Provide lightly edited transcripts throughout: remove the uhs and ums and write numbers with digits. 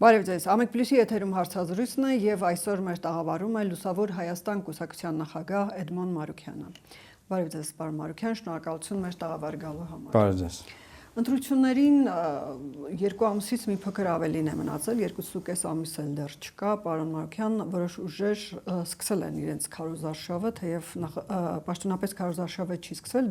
Բարև ձեզ, Ամեկ Պլյուսի եթերում հարցազրույցն է եւ այսօր մեր տաղավարում է Լուսավոր Հայաստան կուսակցության նախագահ Էդմոն Մարուքյանը։ Բարև ձեզ, պարոն Մարուքյան, շնորհակալություն մեր տաղավար գալու համար։ Բարև ձեզ։ Ընտրություններին 2 ամսից մի փոքր ավելին է մնացել, 2.5 ամիս էլ դեռ չկա, պարոն Մարուքյան, որոշ ուժեր սկսել են իրենց քարոզարշավը, թեև պաշտոնապես քարոզարշավը չի սկսվել,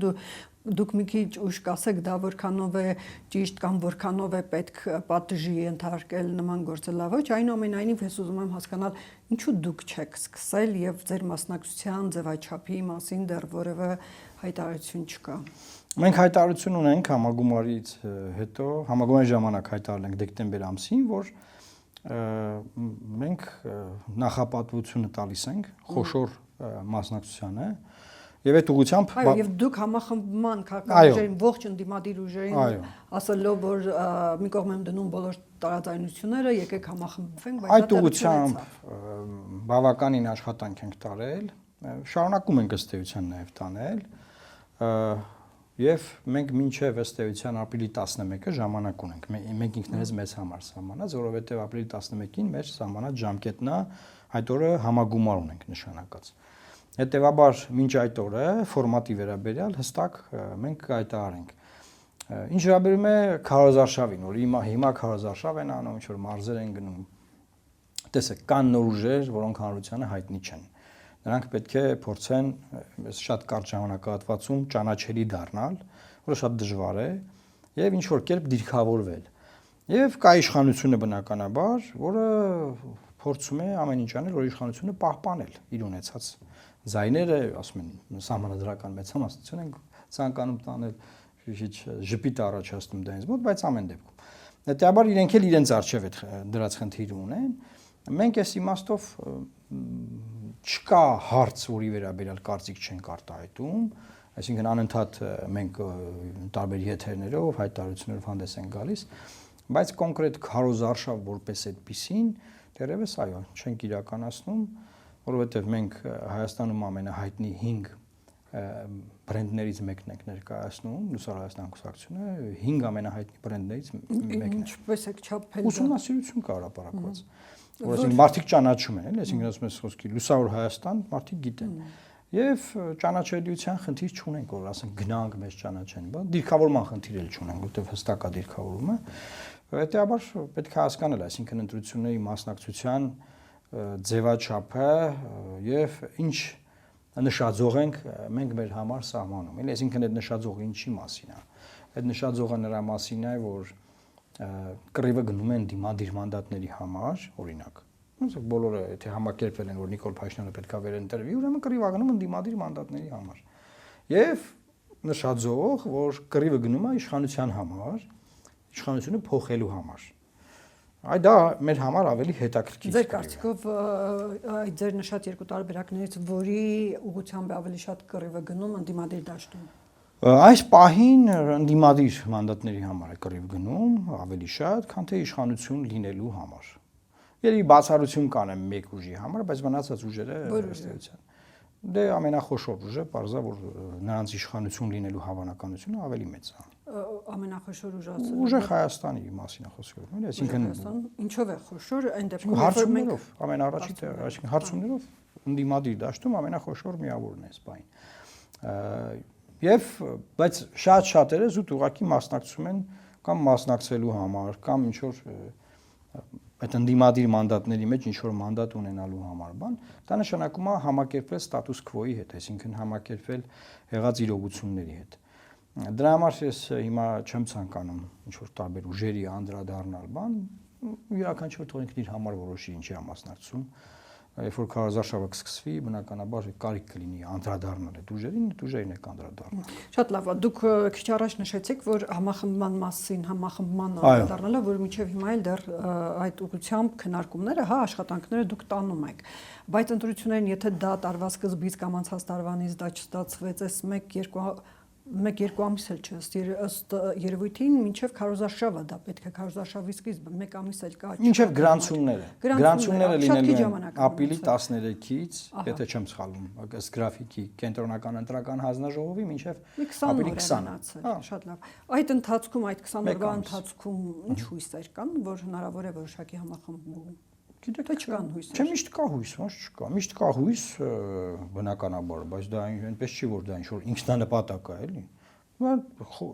դուք մի քիչ ուշ կասեք, դա որքանով է ճիշտ կամ որքանով է պետք պատժի ենթարկել նման գործելավոճ, այնուամենայնիվ ես ուզում եմ հասկանալ, ինչու դուք չեք սկսել եւ ձեր մասնակցության ձևաչափի մասին դեռ որևէ հայտարարություն չկա։ Մենք հայտարարություն ունենք համագումարից հետո, համագումարի ժամանակ հայտարարել ենք դեկտեմբեր ամսին, որ մենք նախապատվությունը տալիս ենք խոշոր մասնակցությանը եւ այդ ուղղությամբ այո, եւ դուք համախմբման քաղաքական ողջ ընդդիմադիր ուժերին ասելով, որ մի կողմ եմ դնում բոլոր տարաձայնությունները, եկեք համախմբվենք, բայց այդ ուղղությամբ բավականին աշխատանք ենք տարել, շարունակում ենք ըստ էության նաեւ տանել Եվ մենք մինչև ըստ էության ապրիլի 11-ը ժամանակ ունենք։ Մենք ինքներս մեզ համար սահմանած, որովհետև ապրիլի 11-ին մեր սահմանած ժամկետն է, այդ օրը համագումար ունենք նշանակած։ Հետևաբար մինչ այդ օրը ֆորմատի վերաբերյալ հստակ մենք կհայտարարենք։ Ինչ վերաբերում է քարոզարշավին, որ հիմա քարոզարշավ են անում, ինչ որ մարզեր են գնում։ Տեսեք, կան նոր ուժեր, որոնք հանրությանը հայտնի չեն։ Նրանք պետք է փորձեն շատ կարճ ժամանակահատվածում ճանաչելի դառնալ, որը շատ դժվար է, եւ ինչ որ կերպ դիրքավորվել։ Եվ կա իշխանությունը բնականաբար, որը փորձում է ամեն ինչ անել, որ իշխանությունը պահպանել իր ունեցած ձայները, ասում են, սահմանադրական մեծամասնություն են ցանկանում տանել, քիչ ժպիտ առաջացնում դա ինձ մոտ, բայց ամեն դեպքում։ Հետեւաբար իրենք էլ իրենց արժեվ այդ դրած խնդիր ունեն։ Մենք այս իմաստով չկա հարց, որի վերաբերյալ կարծիք չենք արտահայտում, այսինքն անընդհատ մենք տարբեր եթերներով, հայտարարություններով հանդես ենք գալիս, բայց կոնկրետ քարոզարշավ որպես այդպիսին դեռևս այո, չենք իրականացնում, որովհետև մենք Հայաստանում ամենահայտնի 5 բրենդներից մեկն ենք ներկայացնում, Լուսավոր Հայաստան կուսակցությունը 5 ամենահայտնի բրենդներից մեկն է։ Ինչպես եք չափել։ Ուսումնասիրություն կա հրապարակված։ Որովհետեւ մարդիկ ճանաչում են, էլի, այսինքն ասում ես խոսքի Լուսավոր Հայաստան, մարդիկ գիտեն։ Եվ ճանաչելիության խնդիր չունենք, որ ասենք գնանք մեզ ճանաչեն, բա դիրքավորման խնդիր էլ չունենք, որովհետեւ հստակ է դիրքավորումը։ Հետեւաբար պետք է հասկանալ, այսինքն ընտրությունների մասնակցության ձևաչափը եւ ինչ նշաձող ենք մենք մեր համար սահմանում, էլի, այսինքն այդ նշաձողը ինչի մասին է։ Այդ նշաձողը նրա մասին է, որ կռիվը գնում են դիմադիր մանդատների համար, օրինակ։ Ոնց բոլորը եթե համակերպվել են, որ Նիկոլ Փաշինյանը պետքա վերընտրվի, ուրեմն կռիվը գնում են դիմադիր մանդատների համար։ Եվ նշաձող, որ կռիվը գնում է իշխանության համար, իշխանությունը փոխելու համար։ Այ դա մեր համար ավելի հետաքրքիր է։ Ձեր կարծիքով այդ ձեր նշած երկու տարբերակներից որի ուղղությամբ է ավելի շատ կռիվը գնում ընդդիմադիր դաշտում։ Այս պահին ընդդիմադիր մանդատների համար է կռիվ գնում ավելի շատ, քան թե իշխանություն լինելու համար։ Երևի բացառություն կանեմ մեկ ուժի համար, բայց մնացած ուժերը ըստ էության։ Դե ամենախոշոր ուժը, պարզա որ նրանց իշխանություն լինելու հավանականությունը ավելի մեծ է։ Ամենախոշոր ուժը ասել։ Ուժը Հայաստանի մասին է խոսքը, էլի, այսինքն ինչով է խոշոր, այն դեպքում հարցումներով, ամենաառաջի տեղը, այսինքն հարցումներով ընդդիմադիր դաշտում ամենախոշոր միավորն է այս բան։ Եվ բայց շատ շատերը զուտ ուղակի մասնակցում են կամ մասնակցելու համար, կամ ինչ որ այդ ընդդիմադիր մանդատների մեջ ինչ որ մանդատ ունենալու համար բան, դա նշանակում է համակերպվել ստատուս քվոյի հետ, այսինքն համակերպվել եղած իրողությունների հետ։ Դրա համար ես հիմա չեմ ցանկանում ինչ որ տարբեր ուժերի անդրադառնալ բան, յուրաքանչյուր թող ինքն իր համար որոշի ինչի է մասնակցում։ Երբ որ քարոզարշավը կսկսվի, բնականաբար կարիք կլինի անդրադառնալ այդ ուժերին, այդ ուժերին է կանդրադառնալ։ Շատ լավ, դուք քիչ առաջ նշեցիք, որ համախմբման մասին, համախմբման անդրադառնալը, որ մինչև հիմա էլ դեռ այդ ուղղությամբ քննարկումները, հա, աշխատանքները դուք տանում եք։ Բայց ընտրություններին, եթե դա տարվա սկզբից կամ անցած տարվանից դա չստացվեց, այս 1-2 1-2 ամիս էլ չէ, ըստ երևույթին մինչև քարոզարշավը դա պետք է քարոզարշավի սկիզբը 1 ամիս էլ կա։ Մինչև գրանցումները լինելու են ապրիլի 13-ից, եթե չեմ սխալվում, ըստ գրաֆիկի կենտրոնական ընտրական հանձնաժողովի մինչև ապրիլի 20-ը։ Շատ լավ։ Այդ ընթացքում, այդ 20 օրվա ընթացքում ինչ հույսեր կան, որ հնարավոր է որոշակի համախմբում։ Գիտեք, թե չկան հույսեր։ Չէ, միշտ կա հույս, ոչ չկա։ Միշտ կա հույս, բնականաբար, բայց դա այնպես չի, որ դա ինչ-որ ինքնանպատակ է, էլի։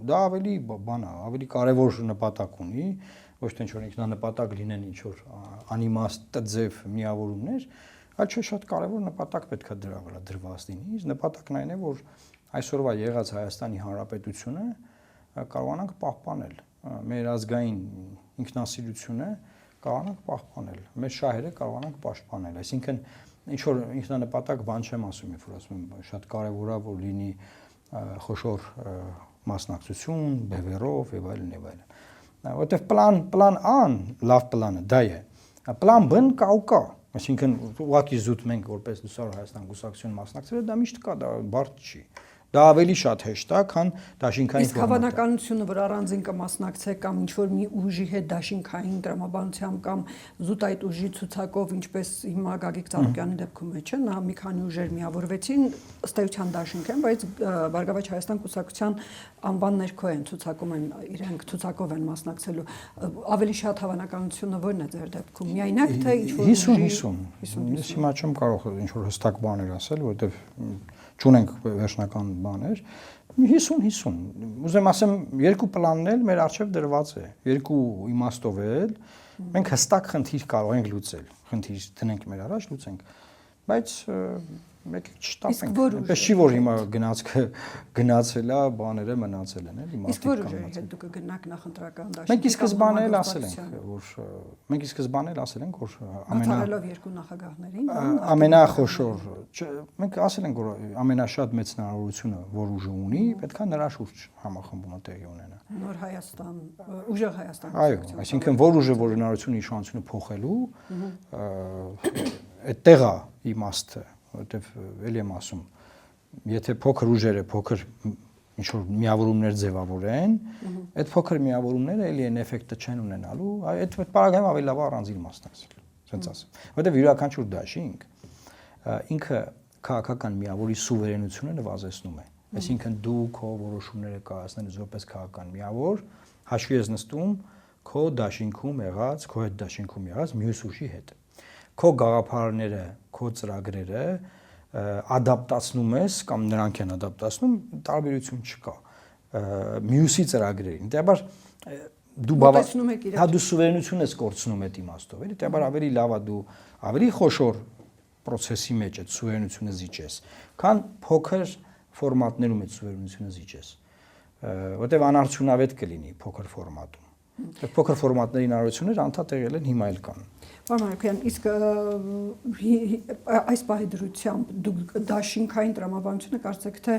Դա ավելի բան է, ավելի կարևոր նպատակ ունի, ոչ թե ինչ-որ ինքնանպատակ լինեն ինչ-որ անիմաստ ձև միավորումներ, այլ չէ, շատ կարևոր նպատակ պետք է դրա վրա դրված լինի։ Նպատակն այն է, որ այսօրվա եղած Հայաստանի Հանրապետությունը կարողանանք պահպանել մեր ազգային ինքնասիրությունը կարողանանք պահպանել, մեր շահերը կարողանանք պաշտպանել, այսինքն ինչ որ ինքնանպատակ բան չեմ ասում, երբ որ ասում եմ շատ կարևոր է որ լինի խոշոր մասնակցություն, բևեռով եւ այլն եւ այլն։ Որտեվ պլան A-ն լավ պլանը դա է։ Պլան B-ն կա, այսինքն ուղղակի զուտ մենք որպես Լուսավոր Հայաստան կուսակցություն մասնակցել դա միշտ կա, դա բարդ չի։ Դա ավելի շատ հեշտ է, քան դաշինքային իսկ հավանականությունը, որ առանձին կմասնակցեք կամ ինչ-որ մի ուժի հետ դաշինքային տրամաբանությամբ կամ զուտ այդ ուժի ցուցակով, ինչպես հիմա Գագիկ Ծառուկյանի դեպքում է, չէ՞, նա մի քանի ուժեր միավորվեցին, ըստ էության դաշինք են, բայց Բարգավաճ Հայաստան կուսակցության անվան ներքո են ցուցակում են, իրենք ցուցակով են մասնակցելու։ Ավելի շատ հավանականությունը ո՞րն է ձեր դեպքում։ Միայնակ թե ինչ-որ 50-50։ Ես հիմա չեմ կարող ինչ-որ հստակ բաներ ասել, որովհետև չունենք վերջնական բաներ 50-50 ուզեմ ասեմ երկու պլանն էլ մեր առջև դրված է երկու իմաստով էլ մենք հստակ խնդիր կարող ենք լուծել խնդիր դնենք մեր առաջ լուծենք բայց եկեք չշտապենք այնպես չի որ հիմա գնացել է բաները մնացել են էլի իսկ որ ուժերի հետ դուք գնաք նախընտրական դաշինք մենք ի սկզբանե էլ ասել ենք որ ամենալավ երկու նախագահներին ամենախոշոր մենք ասել ենք որ ամենաշատ մեծ հնարավորությունը որ ուժը ունի պետքա նրա շուրջ համախմբումը տեղի ունենա նոր Հայաստան ուժեղ Հայաստան այո այսինքն որ ուժը որ հնարավորություն իշխանությունը փոխելու այդտեղ է իմաստը որտեվ ելի եմ ասում եթե փոքր ուժերը փոքր ինչ որ միավորումներ ձևավորեն այդ փոքր միավորումները ելի են էֆեկտը չեն ունենալու այդ պարագայում ավելի լավ առանձին մասնակցել ասենց ասեմ որտեվ յուրաքանչյուր դաշինք ինքը քաղաքական միավորի սուվերենությունը նվազեցնում է այսինքն դու քո որոշումները կայացնելուց որպես քաղաքական միավոր հաշվի ես նստում քո դաշինքում եղած քո հետ դաշինքում եղած մյուս ուժի հետ քո գաղափարները, քո ծրագրերը ադապտացնում ես կամ նրանք են ադապտացնում, տարբերություն չկա։ Մյուսի ծրագրերին։ Դեպար դու սուվերենություն ես կորցնում այդ իմաստով, էլի, դեպար ավելի լավ է դու ավելի խոշոր process-ի մեջ այդ սուվերենությունը զիջես, քան փոքր ֆորմատներում այդ սուվերենությունը զիջես։ Որտեվ անարդյունավետ կլինի փոքր ֆորմատում։ Փոքր ֆորմատների հնարավորությունները անդադ եղել են հիմա էլ կան։ Պարոն Մարուկյան, իսկ այս պահի դրությամբ դուք դաշինքային տրամաբանությունը կարծեք թե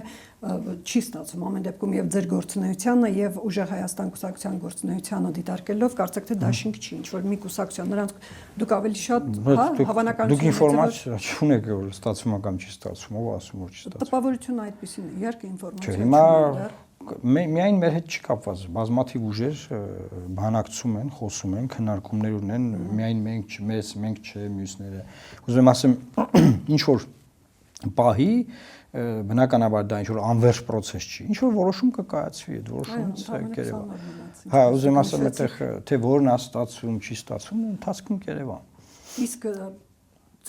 չի ստացվում ամեն դեպքում եւ ձեր գործունեությանը եւ ուժեղ Հայաստան կուսակցության գործունեությանը դիտարկելով կարծեք թե դաշինք չի ինչ որ մի կուսակցություն նրանց դուք ավելի շատ հավանականություն դուք ինֆորմացիա չունեք որ ստացվում է կամ չի ստացվում ով ասում որ չի ստացվում տպավորությունը այդպեսին է իհարկե ինֆորմացիա հիմա միայն մեր հետ չի կապված բազմաթիվ ուժեր բանակցում են, խոսում են, քննարկումներ ունեն, միայն մենք չէ, մյուսները։ Ուզում եմ ասեմ, ինչ որ պահի բնականաբար դա ինչ որ անվերջ process չի։ Ինչ որ որոշում կկայացվի, այդ որոշումից կերևա։ Հա, ուզում եմ ասեմ, այդտեղ թե որն է ստացվում, չի ստացվում, ընթացքում կերևա։ Իսկ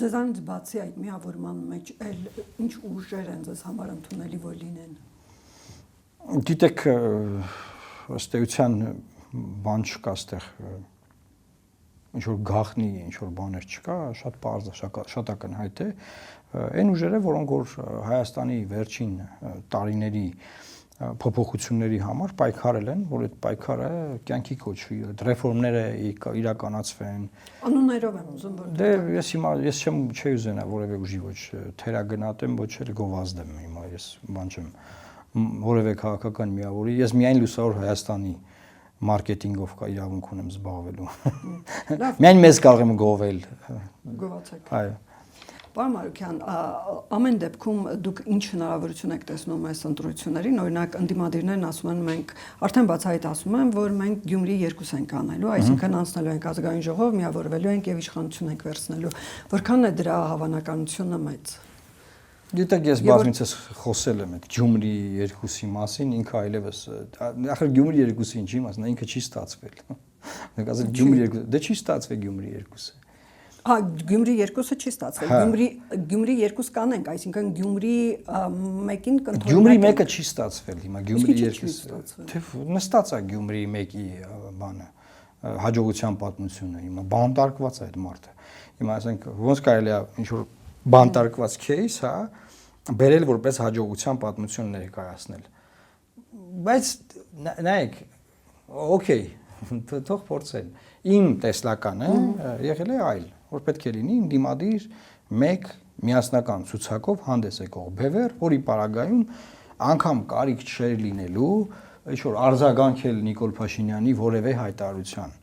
ձեզանից բացի այդ միավորման մեջ ինչ ուժեր են ձեզ համար ընդունելի որ լինեն։ Գիտեք, ըստ էության բան չկա այստեղ ինչ որ գաղտնի ինչ որ բաներ չկա, շատ պարզ է, շատ ակնհայտ է։ Այն ուժերը, որոնք որ Հայաստանի վերջին տարիների փոփոխությունների համար պայքարել են, որ այդ պայքարը կյանքի կոչվի, այդ ռեֆորմները իրականացվեն։ Անուններով եմ ուզում որ դե ես չի ուզենա որևէ ուժի ոչ թերագնահատեմ, ոչ էլ գովազդեմ հիմա ես բան չեմ որևէ քաղաքական միավորի, ես միայն Լուսավոր Հայաստանի մարքեթինգով կա իրավունք ունեմ զբաղվելու։ Միայն մեզ կարող եմ գովել։ Գովացեք։ Այո։ Պարոն Մարուկյան, ամեն դեպքում դուք ինչ հնարավորություն եք տեսնում այս ընտրություններին, օրինակ ընդդիմադիրներն ասում են մենք արդեն բացահայտ ասում են, որ մենք Գյումրի 2 ենք անելու, այսինքն անցնելու ենք ազգային ժողով, միավորվելու ենք եւ իշխանություն ենք վերցնելու։ Որքան է դրա հավանականությունը մեծ։ Գիտեք, ես բազմիցս խոսել եմ այդ Գյումրի 2-ի մասին, ինքը այլևս ախր Գյումրի 2-ի ինչի մասին, ինքը չի ստացվել։ Մենք ասել Գյումրի 2, դե չի ստացվել Գյումրի 2-ը։ Հա, Գյումրի 2-ը չի ստացվել։ Գյումրի 2 կանենք, այսինքն Գյումրի 1-ին կընտրենք։ Գյումրի 1-ը չի ստացվել հիմա, Գյումրի 2-ը։ Թե նստած է Գյումրի 1-ի բանը, հաջողության պատմությունը, հիմա բանտարկված է այդ մարդը։ Հիմա ասենք ոնց կարելի է ինչ որ բանտարկված case, հա, բերել որպես հաջողության պատմություն ներկայացնել։ Բայց նայեք, օքեյ, թող փորձեն։ Իմ տեսլականը եղել է այլ, որ պետք է լինի դիմադիր մեկ միասնական ցուցակով հանդես եկող բևեր, որի պարագայում անգամ կարիք չէր լինելու ինչ որ արձագանքել Նիկոլ Փաշինյանի որևէ հայտարարության։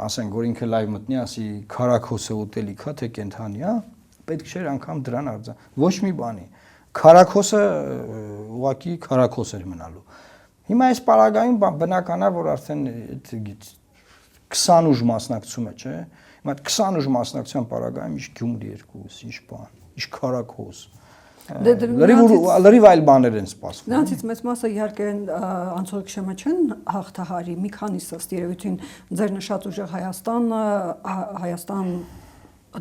Ասենք, որ ինքը լայվ մտնի, ասի քարակոսը ուտելիք է, թե կենթանի է, պետք չէր անգամ դրան արձան։ Ոչ մի բանի։ Քարակոսը ուղղակի քարակոս էր մնալու։ Հիմա այս պարագայում բնական է, որ արդեն 20 ուժ մասնակցում է, չէ՞։ Հիմա 20 ուժ մասնակցության պարագայում ինչ Գյումրի 2, ինչ բան, ինչ քարակոս։ Լրիվ այլ բաներ են սպասվում։ Նրանցից մեծ մասը իհարկե անցորդ շեմը չեն հաղթահարի, մի քանիսը ըստ երևույթին ձեր նշած ուժեղ Հայաստան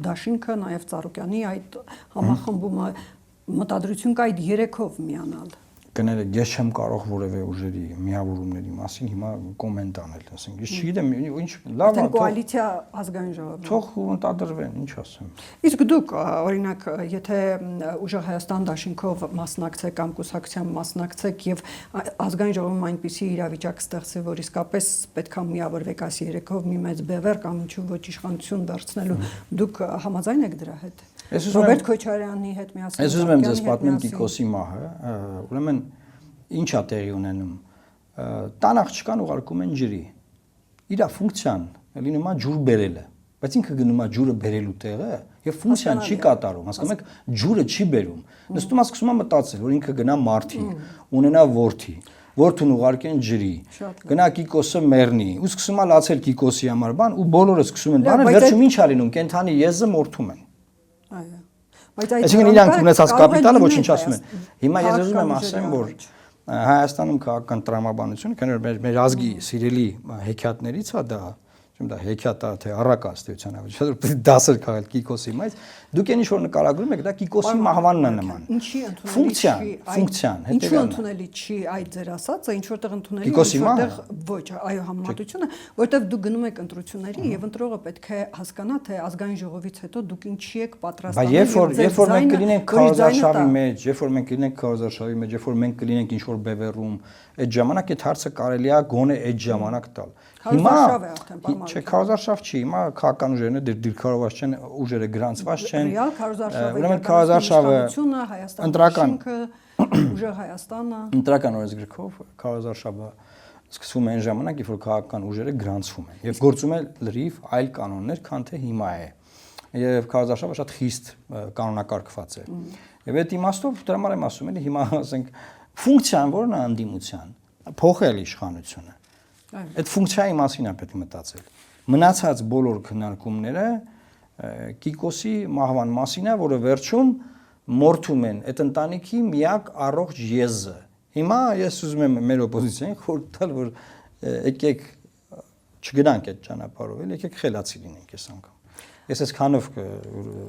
դաշինքը, նաև Ծառուկյանի այդ համախմբումը մտադրություն կա այդ 3-ով միանալ։ Կներեք, ես չեմ կարող որևէ ուժերի միավորումների մասին հիմա կոմենտ անել, ասենք, ես չգիտեմ, ինչ լավ է, կոալիցիա ազգային ժողովը։ Թող ընդադրվեն, ինչ ասեմ։ Իսկ դուք, օրինակ, եթե ուժեղ Հայաստան դաշինքով մասնակցեք կամ կուսակցության մասնակցեք եւ ազգային ժողովում այնպիսի իրավիճակ ստեղծի, որ իսկապես պետք է միավորվեք այս 3-ով մի մեծ բևեռ կամ ինչու ոչ իշխանություն վերցնելու, դուք համաձայն եք դրա հետ։ Ռոբերտ Քոչարյանի հետ միասին։ Ես ուզում եմ ձեզ պատմեմ Կիկոսի մահը, ուրեմն ինչ է տեղի ունենում։ Տան աղջկան ուղարկում են ջրի։ Իր ֆունկցիան լինում է ջուր բերելը, բայց ինքը գնում է ջուրը բերելու տեղը եւ ֆունկցիան չի կատարում, հասկանում եք, ջուրը չի բերում։ Նստում է սկսում է մտածել, որ ինքը գնա մարտի, ունենա որդի, որդուն ուղարկեն ջրի, գնա Կիկոսը մեռնի, ու սկսում է լացել Կիկոսի համար բան, ու բոլորը սկսում են բանը, վերջում ինչ է լինում, կենթանի եզը մորթում են։ Այո։ Բայց այդ այսինքն իրանք ունեցած կապիտալը ոչնչացում են։ Հիմա ես ուզում եմ ասեմ, որ Հայաստանում քաղաքական տրամաբանությունը, քանի որ մեր ազգի սիրելի հեքիաթներից է դա, չեմ դա հեքիաթ է թե առակա ըստեյության ավելի շատ որ դասեր քաղել Կիկոսի, բայց դուք այն ինչ որ նկարագրում եք, դա Կիկոսի մահվանն է նման։ Ինչի ֆունկցիան, ինչու ընդունելի չի այդ ձեր ասածը, ինչ որտեղ ընդունելի է, որտեղ ոչ, այո, համեմատությունը, որտեղ դուք գնում եք ընտրությունների եւ ընտրողը պետք է հասկանա, թե ազգային ժողովից հետո դուք ինչի եք պատրաստվում։ Երբ որ մենք կլինենք քարոզարշավի մեջ, երբ որ մենք կլինենք քարոզարշավի մեջ, երբ որ մենք կլինենք ինչ որ բևեռում, այդ ժամանակ այդ հարցը կարելի է գոնե այդ ժամանակ տալ։ Հիմա չէ, քարոզարշավ չի, հիմա քաղաքական ուժերն է դիրքավորված չեն, ուժերը գրանցված չեն։ Ռեալ քարոզարշավը, ուրեմն քարոզարշավը ընտրական ուժեղ Հայաստանը ընտրական օրենսգրքով քարոզարշավը սկսվում է այն ժամանակ, երբ որ քաղաքական ուժերը գրանցվում են եւ գործում է լրիվ այլ կանոններ, քան թե հիմա է։ Եվ քարոզարշավը շատ խիստ կանոնակարգված է։ Եվ այդ իմաստով դրա համար եմ ասում, էլի հիմա ասենք ֆունկցիան որն է անդիմության, փոխել իշխանությունը։ Այդ ֆունկցիայի մասին է պետք մտածել։ Մնացած բոլոր քննարկումները Կիկոսի մահվան մասին է, որը վերջում մորթում են այդ ընտանիքի միակ առողջ եզը։ Հիմա ես ուզում եմ մեր օպոզիցիային խորհուրդ տալ, որ եկեք չգնանք այդ ճանապարհով, եկեք խելացի լինենք այս անգամ։ Ես այսքանով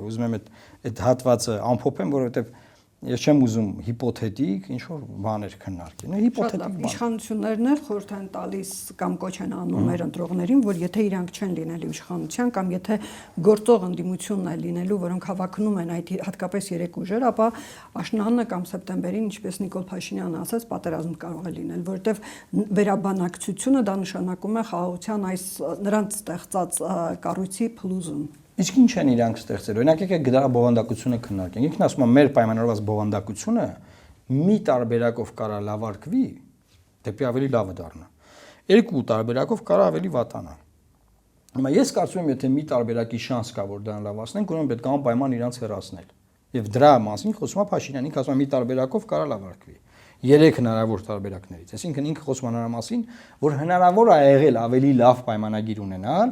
ուզում եմ այդ հատվածը ամփոփեմ, որովհետև ես չեմ ուզում հիպոթետիկ ինչ որ բաներ քննարկել։ Հիպոթետիկ բան։ Իշխանություններն էլ խորհուրդ են տալիս կամ կոչ են անում մեր ընտրողներին, որ եթե իրանք չեն լինելու իշխանության կամ եթե գործող ընդդիմությունն է լինելու, որոնք հավակնում են այդ հատկապես 3 ուժեր, ապա աշնանը կամ սեպտեմբերին, ինչպես Նիկոլ Փաշինյանը ասաց, պատերազմ կարող է լինել, որովհետև վերաբանակցությունը դա նշանակում է խաղաղության այս նրանց ստեղծած կառույցի փլուզում։ Իսկ ինչ են իրանք ստեղծել։ Օրինակ եկեք դրա բովանդակությունը քննարկենք։ Ինքն ասում է մեր պայմանավորված բովանդակությունը մի տարբերակով կարա լավարկվի, դեպի ավելի լավը դառնա։ Երկու տարբերակով կարա ավելի վատանա։ Հիմա ես կարծում եմ, եթե մի տարբերակի շանս կա, որ դրան լավացնենք, ուրեմն պետք է անպայման իրանց հեռացնել։ Եվ դրա մասին խոսում է Փաշինյանը, ինքը ասում է մի տարբերակով կարա լավարկվի։ 3 հնարավոր տարբերակներից։ Այսինքն ինքը խոսում է նրա մասին, որ հնարավոր է եղել ավելի լավ պայմանագիր ունենալ,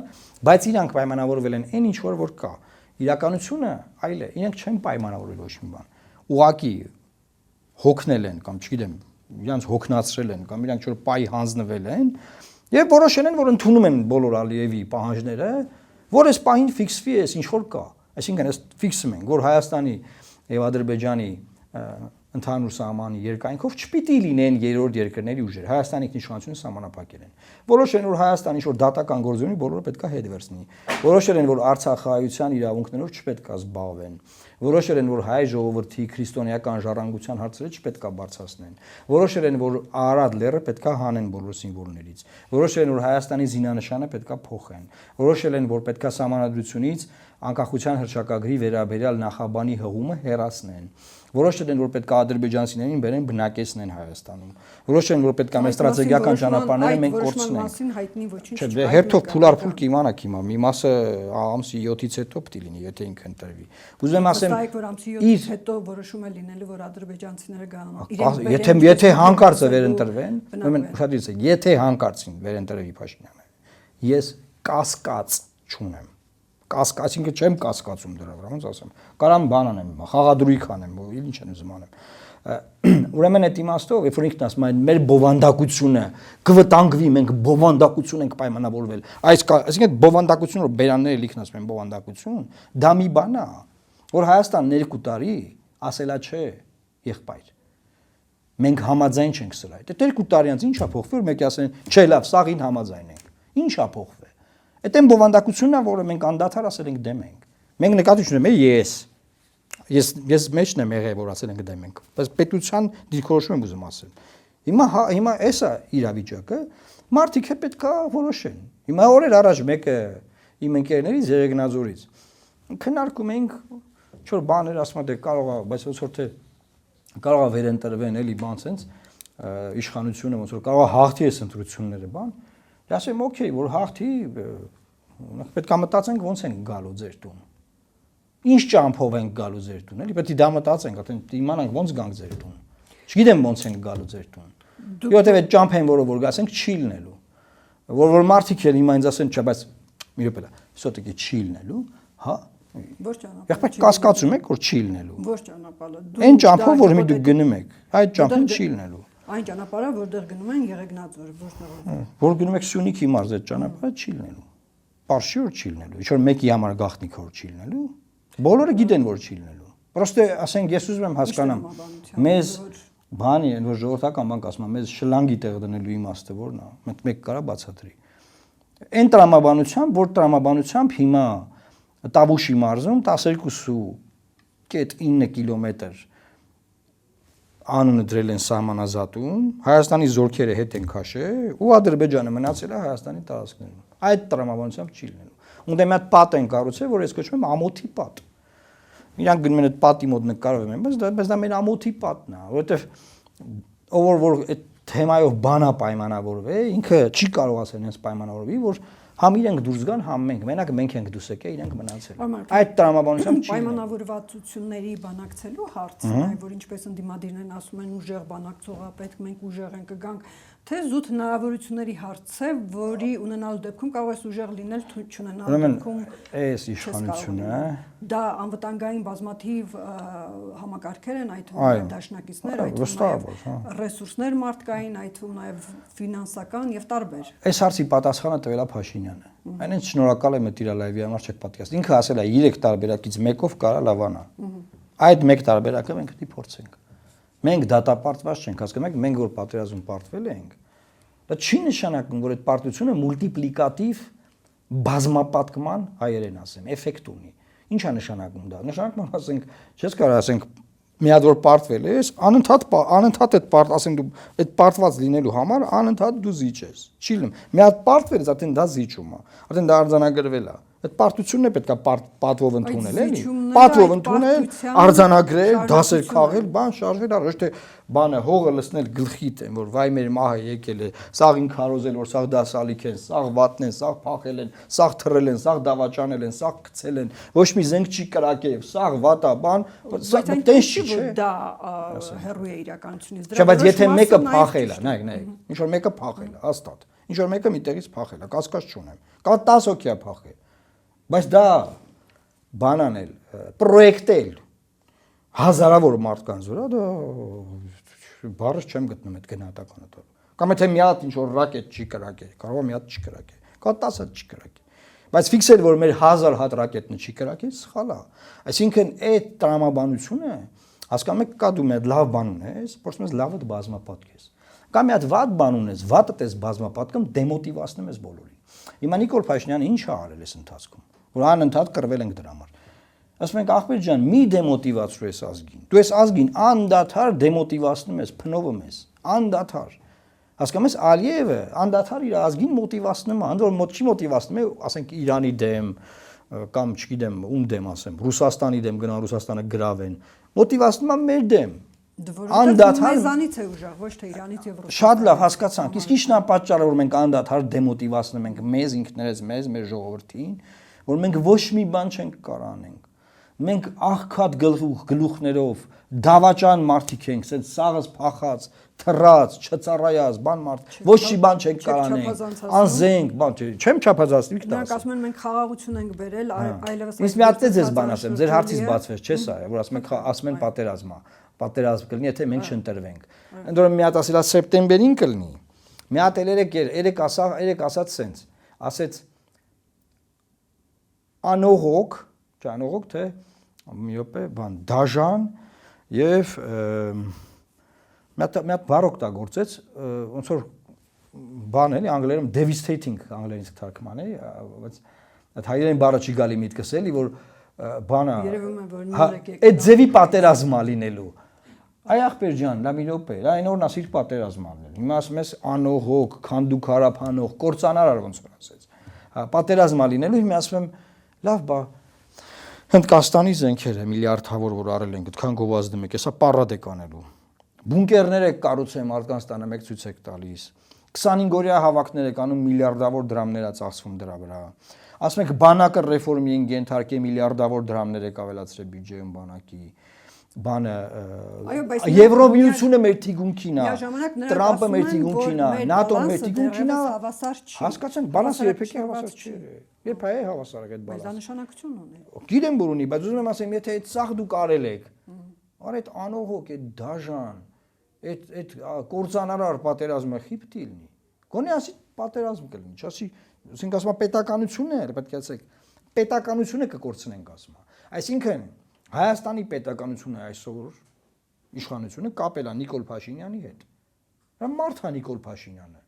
բայց իրանք պայմանավորվել են այն ինչ որ կա։ Իրականությունը այլ է, իրենք չեն պայմանավորվել ոչ մի բան։ Ուղղակի հոգնել են կամ չգիտեմ, իրանք հոգնածրել են կամ իրանք ինչ-որ պայ հանձնվել են եւ որոշել են, որ ընդունում են բոլոր Ալիևի պահանջները, որ այս պահին ֆիքսվի էս ինչ որ կա։ Այսինքն այս ֆիքսում ենք, որ Հայաստանի եւ Ադրբեջանի ընդհանուր սահմանի երկայնքով չպիտի լինեն երրորդ երկրների ուժեր։ Հայաստանի ինքնիշխանությունը սահմանափակել են։ Որոշել են, որ Հայաստանը ինչ-որ դատական գործ ունի, բոլորը պետք է հետ վերցնի։ Որոշել են, որ Արցախահայության իրավունքներով չպետք է զբաղվեն։ Որոշել են, որ հայ ժողովրդի քրիստոնեական ժառանգության հարցերը չպետք է բարձրացնեն։ Որոշել են, որ Արարատ լեռը պետք է հանեն բոլոր սիմվոլներից։ Որոշել են, որ Հայաստանի զինանշանը պետք է փոխեն։ Որոշել են, որ պետք է սահմանադրությունից անկախության հռչակագրի վերաբերյալ նախաբանի հղումը հեռացնեն։ Որոշել են, որ պետք է ադրբեջանցիներին բերեն բնակեցնեն Հայաստանում։ Որոշել են, որ պետք է մեր ստրատեգիական ճանապարհները մենք կորցնենք։ Չէ, հերթով փուլարփուլ կիմանաք հիմա։ Մի մասը ամսի 7-ից հետո պետք է լինի, եթե ինքը ընտրվի։ Ուզում եմ ասեմ, որ ամսի 7-ից հետո որոշում է լինելու, որ ադրբեջանցիները գան։ Եթե հանկարծը վերընտրվեն, ուրեմն ուշադրիչ եք, եթե հանկարծին վերընտրվի Փաշինյանը, ես կասկած չունեմ։ Այսինքն չեմ կասկածում դրա վրա, ոնց ասեմ։ Կարամ բան անեմ, խաղադրույք անեմ, ինչ են ուզում անեմ։ Ուրեմն այդ իմաստով, երբ որ ինքն ասում է, մեր բովանդակությունը կվտանգվի, մենք բովանդակություն ենք պայմանավորվել։ Այսինքն բովանդակությունը, որ բերանները լիքն ասում են բովանդակություն, դա մի բան է, որ Հայաստան 2 տարի ասելա չէ, եղբայր։ Մենք համաձայն չենք սրա։ Այդ 2 տարի անց ի՞նչ է փոխվել, որ մեկը ասեն, չէ, լավ, սաղին համաձայն ենք։ Ինչ է փոխվել։ Այդ այն բովանդակությունն է, որը մենք անդադար ասել ենք դեմ ենք։ Մենք նկատի ունենք ես մեջն եմ եղել, որ ասել ենք դեմ ենք, բայց պետության դիրքորոշում եմ ուզում ասել։ Հիմա էսա իրավիճակը, մարդիկ է պետք է որոշեն։ Հիմա օրեր առաջ մեկը իմ ընկերներից Երեգնաձորից քննարկում էինք ինչ-որ բաներ, ասում եմ դե կարող է, բայց ոնց որ թե կարող է վերընտրվեն էլի բան sense իշխանությունը ոնց որ կարող է հաղթի այս ընտրությունները բան։ Ես ասեմ օքեյ, որ հաղթի, պետք է մտածենք ոնց ենք գալու ձեր տուն։ Ինչ ճամփով ենք գալու ձեր տուն, էլի պետք է դա մտածենք, այդտեղ իմանանք ոնց գանք ձեր տուն։ Չգիտեմ ոնց ենք գալու ձեր տուն։ Որովհետև այդ ճամփեն, որը գասենք չի լինելու։ Որ մարդիկ էլ հիմա ինձ ասեն, չէ, բայց մի րոպե, սոտիկի չի լինելու, հա։ Ոչ ճանապարհ։ Եղբայր կասկածում եք, որ չի լինելու։ Ոչ ճանապարհը։ Այն ճամփով, որ մի դուք գնում եք, այդ ճամփին չի լինելու։ Այն ճանապարհը, որտեղ գնում են Եղեգնաձոր, որտեղ։ Որ գնում եք Սյունիքի մարզ, այդ ճանապարհը չի լինելու։ Պարշի որ չի լինելու։ Ինչ որ մեկի համար գաղտնիք որ չի լինելու։ Բոլորը գիտեն, որ չի լինելու։ Պրոստե, ասենք, ես ուզում եմ հասկանամ, մեզ բանի, որ ժողովրդական բանկ ասում եմ, մեզ շլանգի տեղ դնելու իմաստը որն է, մեկ կարա բացատրի։ Այն տրամաբանությամբ, որ տրամաբանությամբ հիմա Տավուշի մարզում 12.9 կիլոմետր անունը դրել են սահմանազատում, Հայաստանի զորքերը հետ են քաշել ու Ադրբեջանը մնացել է Հայաստանի տարածքներում։ Այդ տրամաբանությամբ չի լինելու։ Ունդե մի հատ պատ են կառուցել, որ ես կոչվում եմ ամոթի պատ։ Իրանք գնում են այդ պատի մոտ նկարվում են, բայց դա մեր ամոթի պատն է, որովհետև ով որ այդ թեմայով բանա պայմանավորվել, ինքը չի կարող ասել հենց պայմանավորվի, որ համ իրենք դուրս գան, համ մենք, մենակ մենք ենք դուրս եկել, իրենք մնացել։ Այդ տրամաբանությամբ չի պայմանավորվածությունների բանակցելու հարցն է, որ ինչպես ընդդիմադիրներն ասում են ուժեղ բանակցողա պետք, մենք ուժեղ ենք կգանք, թե զուտ հնարավորությունների հարց է, որի ունենալու դեպքում կարող է ուժեղ լինել, չունենալու դեպքում այս իշխանությունը դա անվտանգային բազմաթիվ համակարգեր են, այդ թվում դաշնակիցներ, այդ թվում ռեսուրսներ մարդկային, այդ թվում նաև ֆինանսական եւ տարբեր։ Այս հարցի պատասխանը տվել է Փաշինյանը։ Այնինչ շնորհակալ եմ դիրա լայվի համար չեք պատկաստ։ Ինքը ասել է 3 տարբերակից մեկով կարա լավանա։ Այդ մեկ տարբերակը մենք պետք է փորձենք։ Մենք դատապարտված չենք, հասկանում եք, մենք որ պատերազմ պարտվել ենք, դա չի նշանակում, որ այդ պարտությունը մուլտիպլիկատիվ բազմապատկման հայերեն ասեմ, էֆեկտ ունի։ Ինչ է նշանակում դա։ Նշանակում է, ասենք, չես կարող ասենք մի հատ որ պարտվել ես, անընդհատ այդ ասենք դու այդ պարտված լինելու համար անընդհատ դու զիջես։ Չի լինում։ Մի հատ պարտվել ես, արդեն դա զիջում է, արդեն դա արձանագրվել է։ Այդ պարտությունն է պետքա պատվով ընդունել, էլի։ Պատվով ընդունել, արձանագրել, դասեր քաղել, բան շարժվել առ, ոչ թե բանը հողը լցնել գլխիդ են, որ վայ մեր մահը եկել է, սաղին քարոզել, որ սաղ դասալիք են, սաղ վատն են, սաղ փախել են, սաղ թռել են, սաղ դավաճանել են, սաղ գցել են, ոչ մի զենք չի կրակել, սաղ վատա բան, տես չի, չէ։ Դա հերույ է իրականությունից։ Չէ, բայց եթե մեկը փախել է, նայեք, ինչ որ մեկը փախել է, հաստատ։ Ինչ որ մեկը միտեղից փախել է, կասկած չունեմ։ Կա 10 հոգի է փախել։ Բայց դա բան անել, պրոյեկտել հազարավոր մարդկանց վրա, դա բառը չեմ գտնում այդ գնահատականը տալ։ Կամ եթե մի հատ ինչ որ ռակետ չի կրակել, կարող է մի հատ չի կրակել, կա 10 հատ չի կրակել։ Բայց ֆիքսել, որ մեր 1000 հատ ռակետն չի կրակել, սխալ է։ Այսինքն այդ տրամաբանությունը, հասկանում եք, կա դու մի հատ լավ բան ունես, փորձում ես լավը բազմապատկես։ Կամ մի հատ վատ բան ունես, վատը դες բազմապատկում դեմոտիվացնում ես բոլորին։ Հիմա Նիկոլ Փաշինյանը ինչ ա արել այս ընթացքում, որ անընդհատ կռվել ենք դրա համար։ Ասում ենք ախպեր ջան, մի դեմոտիվացրու ես ազգին։ Դու ես ազգին անդադար դեմոտիվացնում ես, փնովում ես, անդադար։ Հասկանում ես, Ալիևը անդադար իր ազգին մոտիվացնում է, անդոր մոտ չի մոտիվացնում է, ասենք Իրանի դեմ կամ չգիտեմ ում դեմ ասեմ, Ռուսաստանի դեմ գնան Ռուսաստանը գրավեն։ Մոտիվացնում է մեր դեմ։ Անդադար մեզանից է ուժեղ, ոչ թե Իրանից եւ Ռուսաստանից։ Շատ լավ հասկացանք։ Իսկ ի՞նչն է պատճառը, որ մենք անդադար դեմոտիվացնում ենք մեզ ինքներս, մեր ժողովրդին, որ մենք ոչ մի բան չենք կարող անենք։ Մենք աղքատ գլուխներով դավաճան մարդիկ ենք, ասած սաղս փախած, թռած, չծառայած, բան մարդ, ոչ մի բան չենք կարող անենք։ Անզենք, բան չէ, չեմ չափազանցնի դիտա։ Նրանք ասում են մենք խաղաղություն ենք բերել, այլևս Իսկ մի հատ ձեզ բան ասեմ, ձեր հարցից բացվեց, չէ՞ սա, որ ասում են պատերազմ է։ Պատերազմ կլինի, եթե մենք չընտրվենք։ Ընդ որում մի հատ ասելա սեպտեմբերին կլինի։ Մի հատ երեք ասած սենց, ասեց անողոք, չէ, անողոք թե միոպե բան, դաժան եւ մի հատ բառ օգտագործեց, ոնց որ բան էլի անգլերեն devastating անգլերենից թարգման է, բայց այդ հայերեն բառը չի գալի միտքս էլի, որ բանը երևում է որ նորեկ եկել։ Այդ ձևի պատերազմա լինելու։ Այ ախպեր ջան, լավ իրոպե, այն օրն ասիր պատերազմ անել։ Հիմա ասում ես անողոք, քանդուկ հարաբանող, կործանար ար ոնց որ ասեց։ Հա, պատերազմա լինելու, հիմա ասում եմ, լավ, բա Հնդկաստանի զենքերը միլիարդավոր որ արել են, այդքան գովազդում եք, հեսա պարադ եք անելու։ Բունկերներ եք կառուցում մարդկանց տանը մեկ ցույց եք տալիս։ 25-օրյա հավաքներ եք անում միլիարդավոր դրամներ ա ծախսվում դրա վրա։ Ասում եք բանակը ռեֆորմի են ենթարկել միլիարդավոր դրամներ եք ավելացրել բյուջեում բանակի։ Բանը Եվրոմիությունը մեր թիգունքին է, Տրամպը մեր թիգունքին է, ՆԱՏՕ-ն մեր թիգունքին է։ Հասկացանք, բալանսը երբեք հավասար չի։ Երբ է հավասար այդ բալանսը։ Բայց դա նշանակություն ունի։ Գիտեմ որ ունի, բայց ուզում եմ ասեմ, եթե այդ սաղ դուք արել եք, արի այդ անողոք, այդ դաժան, այդ կործանարար պատերազմը խիպտի լինի։ Գոնե ասի պատերազմ կլինի, չասի, ասենք ասում պետականությունն է, պետք է ասեք, պետականությունը կկորցնենք ասում։ Այսինքն Հայաստանի պետականությունը այսօր իշխանությունը կապել է Նիկոլ Փաշինյանի հետ։ Դա մարդ է Նիկոլ Փաշինյանը։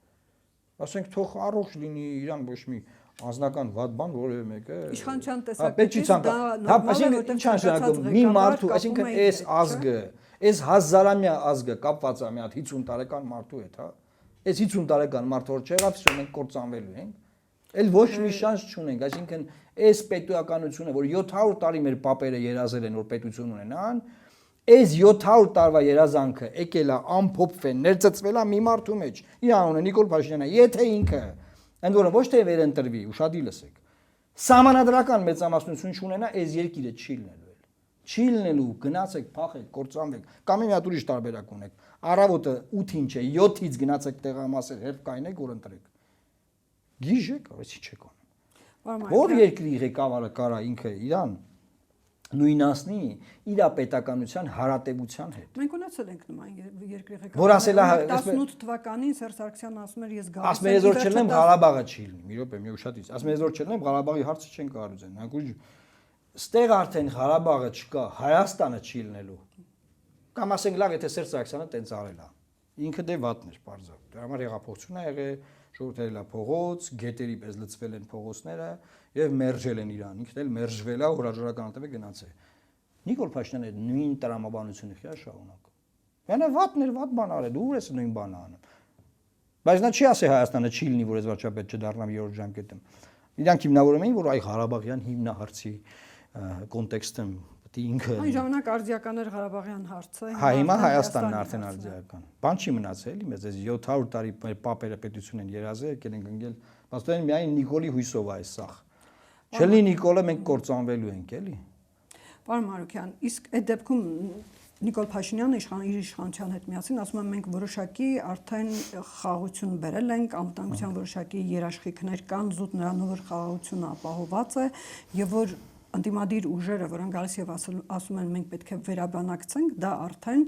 Ասենք թող առողջ լինի իրան ոչ մի անձնական վատ բան որևէ մեկը։ Իշխանության տեսակետից դա այսինքն ինչ անշանակում մի մարդու, այսինքն այս ազգը, այս հազարամյա ազգը կապված է մի հատ 50 տարեկան մարդու հետ, հա։ Այս 50 տարեկան մարդը որ չեղավ, մենք կործանվելու ենք։ Էլ ոչ մի շանս չունենք, այսինքն այս պետականությունը, որ 700 տարի մեր պապերը երազել են, որ պետություն ունենան, այս 700 տարվա երազանքը եկել է ամփոփվել, ներծծվել է մի մարդու մեջ։ Իր անունը Նիկոլ Փաշինյանը, եթե ինքը ընդ որում ոչ թե վերընտրվի, ուշադիր լսեք։ Սահմանադրական մեծամասնություն չունենա, այս երկիրը չի լինելու։ Չի լինելու, գնացեք, փախեք, կործանվեք։ Կամ մի հատ ուրիշ տարբերակ ունեք։ Առավոտը 8-ին չէ, 7-ից գնացեք տեղամասեր, հերթ կայնեք, որ ընտրեք։ Գիժեք, այսի չեք անում։ Որ երկրի ղեկավարը կարա ինքը իրան նույնացնի իր պետականության հարատևության հետ։ Մենք ունեցել ենք նման երկրի ղեկավար։ Որ ասել է 18 թվականին Սերժ Սարգսյանն ասում էր ես գալիս եմ։ Ասում էր որ չելնեմ Ղարաբաղը չի լինի։ Մի րոպե, մի ուշադիր։ Ասում էր որ չելնեմ Ղարաբաղի հարցը չեն կարող ուզեն։ Հանկուր ստեղ արդեն Ղարաբաղը չկա, Հայաստանը չի լինելու։ Կամ ասենք լավ, եթե Սերժ Սարգսյանը տենց արել է։ Ինքը դե վատն էր, բարձր։ Դրա համար հեղափոխություն ա եղել, ժողովուրդը լա փողոց, գետերի պես լցվել են փողոցները եւ մերժել են իրան։ Ինքն էլ մերժվել է, հորաժարական անտեպ գնացել։ Նիկոլ Փաշինյանը նույն տրամաբանությունը խիա շարունակում։ Յանը վատն էր, վատ բան արել, ու ես նույն բանը անում։ Բայց նա չի ասի Հայաստանը չի լինի, որ ես վարչապետ չդառնամ 3-րդ ժամկետում։ Իրանք հիմնավորում էին, որ այ Ղարաբաղյան հիմնահարցի կոնտեքստում պետք է ինքը Այն ժամանակ արձիականներ Ղարաբաղյան հարցը։ Հա, հիմա Հայաստանն արդեն արձիական։ Բան չի մնացել, էլի մեզ 700 տարի պապերը պետություն են երազել, եկել են ընկել։ Բաստորեն միայն Նիկոլի հույսով է այս սախ։ Չլինի Նիկոլը մենք կործանվելու ենք, էլի։ Պարոն Մարուկյան, իսկ այդ դեպքում Նիկոլ Փաշինյանը իր իշխանության հետ միասին ասում են մենք որոշակի արդեն խաղաղություն բերել ենք, անվտանգության որոշակի երաշխիքներ կան, զուտ նրանով որ խաղաղությունը ապահոված է եւ որ Անդիմադիր ուժերը, որոնք գալիս եւ ասում են մենք պետք է վերաբանակցենք, դա արդեն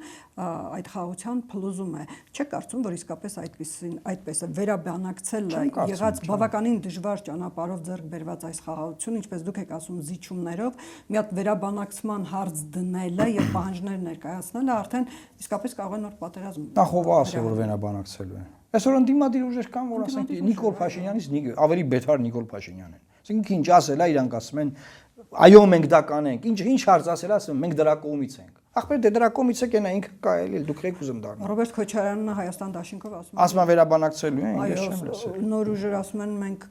այդ խաղաղության փլուզում է։ Չեք կարծում, որ իսկապես այդպես է վերաբանակցելը եղած բավականին դժվար ճանապարհով ձեռք բերված այս խաղաղությունը, ինչպես դուք եք ասում, զիջումներով, մի հատ վերաբանակցման հարց դնելը եւ պահանջներ ներկայացնելը արդեն իսկապես կարող է նոր պատերազմ։ Նախ ով ասել որ վերաբանակցելու են։ Այսօր անդիմադիր ուժեր կան, որ ասենք Նիկոլ Փաշինյանից ավելի բեթար Նիկոլ Փաշինյանն է։ Ասենք ինչ ասել է, իրանք ասում են այո մենք դա կանենք։ Ինչ հարց ասել ասում մենք դրա կողմից ենք։ Ախպեր դե դրա կողմից եք այնա ինքը կա էլի դուք եք ուզում դառնալ։ Ռոբերտ Քոչարյանը Հայաստան դաշինքով ասում է։ Ասում վերաբանակցելու են, ես չեմ լսել։ լսել։ Նոր ուժեր ասում են մենք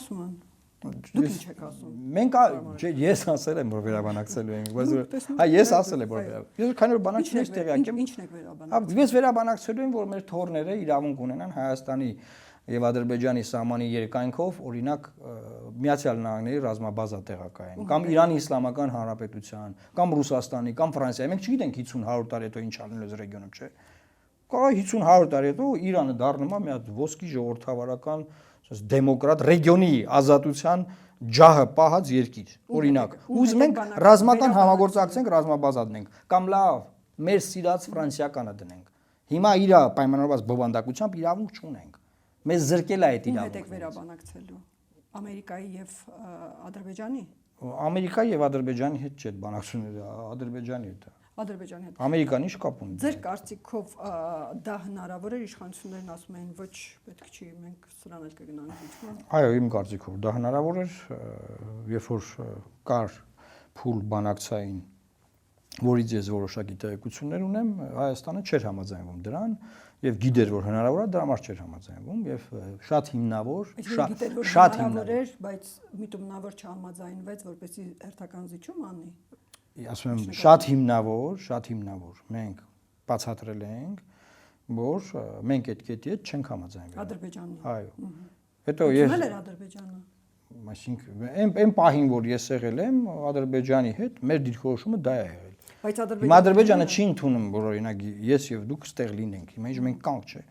ասում են։ Դուք ինչ եք ասում։ Մենք ես ասել եմ որ վերաբանակցելու ենք, բայց հա ես ասել եմ որ ես քանի որ բանակցությունից տեղյակ եմ։ Ինչն եք վերաբանակցելու։ Ես վերաբանակցելու եմ որ մեր թորները իրավունք ունենան Հայաստանի եւ Ադրբեջանի սահմանի երկայնքով օրինակ Միացյալ Նահանգների ռազմաբազա տեղակայեն կամ Իրանի Իսլամական Հանրապետության կամ Ռուսաստանի կամ Ֆրանսիայի մենք չգիտենք 50-100 տարի հետո ինչ անելու այս ռեգիոնում չէ կարող 50-100 տարի հետո Իրանը դառնում է մի հատ ոսկի ժողովրդավարական դեմոկրատ ռեգիոնի ազատության ջահը պահած երկիր օրինակ ուզում ենք ռազմական համագործակցենք ռազմաբազա դնենք կամ լավ մեր սիրած ֆրանսիականը դնենք հիմա իր պայմանավորված բովանդակությամբ իրավունք չունենք Մեզ զրկել է այդ իրավունքը։ Ում հետ եք վերաբանակցելու։ Ամերիկայի եւ Ադրբեջանի։ Ամերիկայի եւ Ադրբեջանի հետ չէ բանակցությունները, Ադրբեջանի հետ։ Ադրբեջանի հետ։ Ամերիկան ինչ կապ ունի։ Ձեր կարծիքով դա հնարավոր է իշխանություններն ասում են ոչ պետք չի մենք սրան էլ կգնանք ինչ։ Այո, իմ կարծիքով դա հնարավոր էր, երբ որ կար փուլ բանակցային, որից ես որոշակի տեղեկություններ ունեմ, Հայաստանը չէր համաձայնվում դրան։ Եվ գիտեր որ հնարավոր է դրա համար չէր համաձայնվում եւ շատ հիմնավոր շատ հիմնավոր էր բայց միտումնավոր չհամաձայնվեց որպեսզի հերթական զիջում անի ասում եմ շատ հիմնավոր մենք բացատրել ենք որ մենք այդ կետի հետ չենք համաձայնվել Ադրբեջանի այո հետո ես ո՞ւմ էր Ադրբեջանը այսինքն այն պահին որ ես եղել եմ Ադրբեջանի հետ մեր դիրքորոշումը դա է եղել Բայց Ադրբեջանը չի ընդունում որ օրինակ ես եւ դուք ստեղ լինենք հիմա ինչ մենք կանք չէ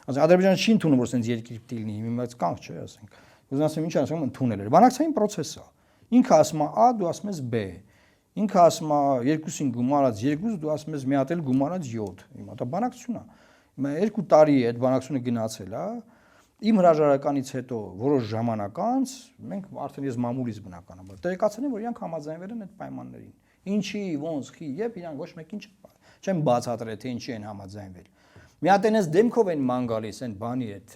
ասենք Ադրբեջանը չի ընդունում որ sense երկիր պիտի լինի հիմա բայց կանք չէ ասենք ուզում ասեմ ինչ ասում ընդունել էր բանակցային process է ինքը ասում է A դու ասում ես B ինքը ասում է 2-ին գումարած 2 դու ասում ես մի հատ էլ գումարած 7 հիմա դա բանակցություն է հիմա 2 տարի այդ բանակցությունը գնացել է իմ հրաժարականից հետո որոշ ժամանակ անց մենք արդեն ես մամուլից բնականաբար տեղեկացել եմ որ իրանք համաձայնվել են այդ պայմաններին Ինչի ոնց խի եւ իրանք ոչ մեկին չեմ բացատրել թե ինչի են համաձայնվել։ Մի հատ այնս դեմքով են ման գալիս այն բանի այդ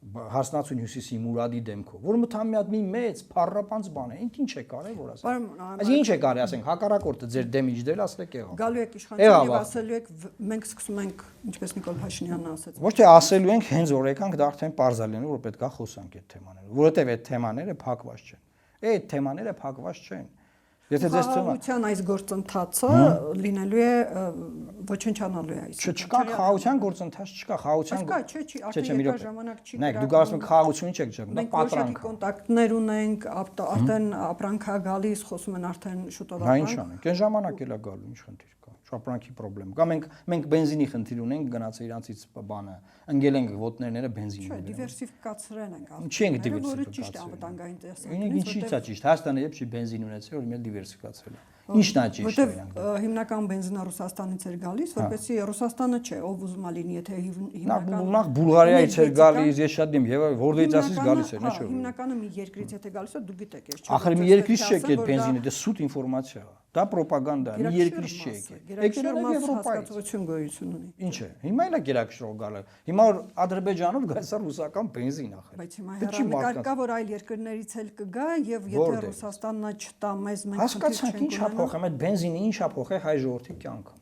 հարսնացուն հյուսիսի Մուրադի դեմքով, որ մտամ մի հատ մի մեծ փառապանց բան է, ինչ է կարևոր ասեմ։ Այս ինչ է կարի ասենք հակառակորդը ձեր դեմ իջնել ասեք եղավ։ Գալու եք իշխանության եւ ասելու եք մենք սկսում ենք ինչպես Նիկոլ Փաշինյանն ասաց։ Ոչ թե ասելու ենք հենց որ եկանք դա արդեն պարզալին որ պետքա խոսանք այդ թեմաները, որովհետեւ այդ թեմաները փակված չեն։ Այդ թեմաները փակված չեն։ Եթե ձեզ թվում է խաղաղության այս գործընթացը լինելու է ոչնչանալու է այսինքն չկա խաղաղության գործընթաց չկա խաղաղության կա չէ արդեն երկար ժամանակ չի նայեք դուք ասում եք խաղաղություն չեք ճկում դա պատրանք է կոնտակտներ ունենք արդեն ապրանքա գալիս խոսում են արդեն շուտով նա ինչ անենք այն ժամանակ էլա գալու ինչ խնդիր կա շապրանքի խնդրեմ կա մենք բենզինի խնդիր ունենք գնացել իրանցից բանը ընկել ենք ոտներները բենզինի չէ դիվերսիֆիկացրել ենք չի ենք որը ճիշտ է անվտանգային տեսանկյունից ինչի՞ց է ճիշտ Հայաստանը երբ չի բենզին ունեցել որ մի դիվերսիֆիկացրել Ինչն է ճիշտ հիմնական բենզինը Ռուսաստանից էր գալիս, որպեսզի Ռուսաստանը չէ, ով ուզում է լինի, եթե հիմնական նախ Բուլղարիայից էր գալիս, ես շատ դեմ, եւ որտեղից ասես գալիս էր, չէ՞։ Հիմնականը մի երկրից եթե գալիս է, դուք գիտեք, ես չէ։ Ախր մի երկրից չէ այդ բենզինը, դա սուտ ինֆորմացիա է։ Դա պրոպագանդա է, մի երկրից չի եկել։ Եկել է Եվրոպայից։ Հասկացություն գոյություն ունի։ Ինչ է։ Հիմա էլ է գերակշռող գալը։ Հիմա որ Ադրբեջանով գալիս է ռուսական բենզին ախր։ Բայց հիմա հեռանկար կա, որ այլ երկրներից էլ կգա եւ եթե Ռուսաստանն չտա մեզ մենք հասկացանք ինչ է փոխում այդ բենզինը ինչ է փոխել հայ ժողովրդի կյանքը։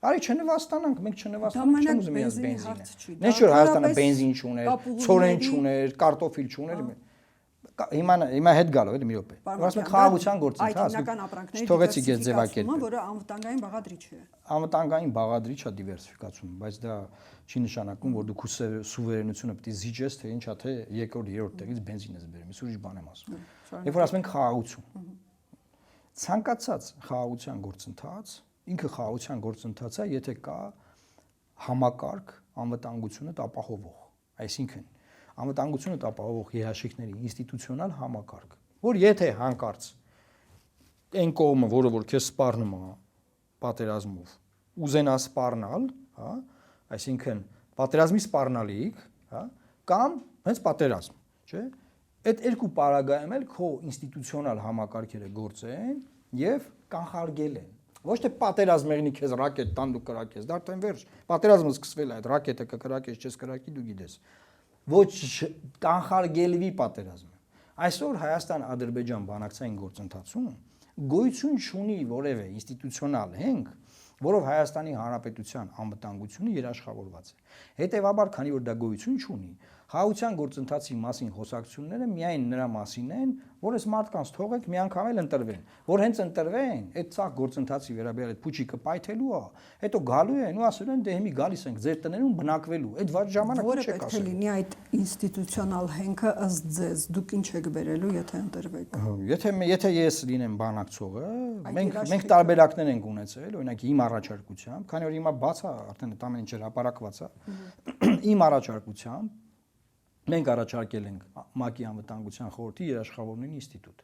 Արի չնվաստանանք, մենք չնվաստանանք, չեմ ուզում իրենց բենզինը։ Նե չէ Հայաստանը բենզին չուներ, ցորեն չուներ, կարտոֆիլ չուներ։ Հիմա հետ գալով էլի մի րոպե։ Ասում ենք խաղաղության գործընթաց, թողեցի ես ձևակերպել, որը անվտանգային բաղադրիչ է։ Անվտանգային բաղադրիչ է դիվերսիֆիկացումը, բայց դա չի նշանակում, որ դու քո սուվերենությունը պետք է զիջես, թե ինչա, թե երկրորդ, երրորդ տեղից բենզին ես բերում, ես ուրիշ բան եմ ասում։ Երբ որ ասում ենք խաղաղություն, ցանկացած խաղաղության գործընթաց, ինքը խաղաղության գործընթաց է, եթե կա համակարգ անվտանգությունը ապահովող, այսինքն անվտանգությունը ապահովող երաշխիքների ինստիտուցիոնալ համակարգ, որ եթե հանկարծ այն կողմը, որը որ քեզ սպառնում է պատերազմով, ուզենա սպառնալ, հա, այսինքն պատերազմի սպառնալիք, հա, կամ հենց պատերազմ, չէ՞։ Այդ երկու պարագայում էլ քո ինստիտուցիոնալ համակարգերը գործեն եւ կանխարգել են։ Ոչ թե պատերազմ եղնի քեզ ռակետ տան դու կրակես, դա արդեն վերջ։ Պատերազմը սկսվել է, այդ ռակետը կկրակես, չես կրակի դու գիտես։ Ոչ կանխարգելվի պատերազմը։ Այսօր Հայաստան-Ադրբեջան բանակցային գործընթացում գոյություն չունի որևէ ինստիտուցիոնալ հենք, որով Հայաստանի Հանրապետության անվտանգությունը երաշխավորված է։ Հետևաբար, քանի որ դա գոյություն չունի, խաղաղության գործընթացի մասին խոսակցությունները միայն նրա մասին են, որ այս մարդկանց թողեք մի անգամ էլ ընտրվեն, որ հենց ընտրվեն, այդ ցախ գործընթացի վերաբերյալ այդ փուչիկը պայթելու է, հետո գալու են ու ասել են դե հիմի գալիս ենք ձեր տներում բնակվելու։ Այդ վատ ժամանակ չեք ասել։ Որը պետք է լինի այդ ինստիտուցիոնալ հենքը ըստ ձեզ, դուք ինչ եք բերելու, եթե ընտրվեք։ Եթե ես լինեմ բանակցողը, մենք տարբերակներ ենք ունեցել, օրինակ իմ առաջարկությամբ, քանի որ հիմա բաց է, արդեն այդ ամեն ինչ հրապարակված է, իմ առաջարկությամբ մենք առաջարկել ենք ՄԱԿ-ի անվտանգության խորհրդի երաշխավորների ինստիտուտ,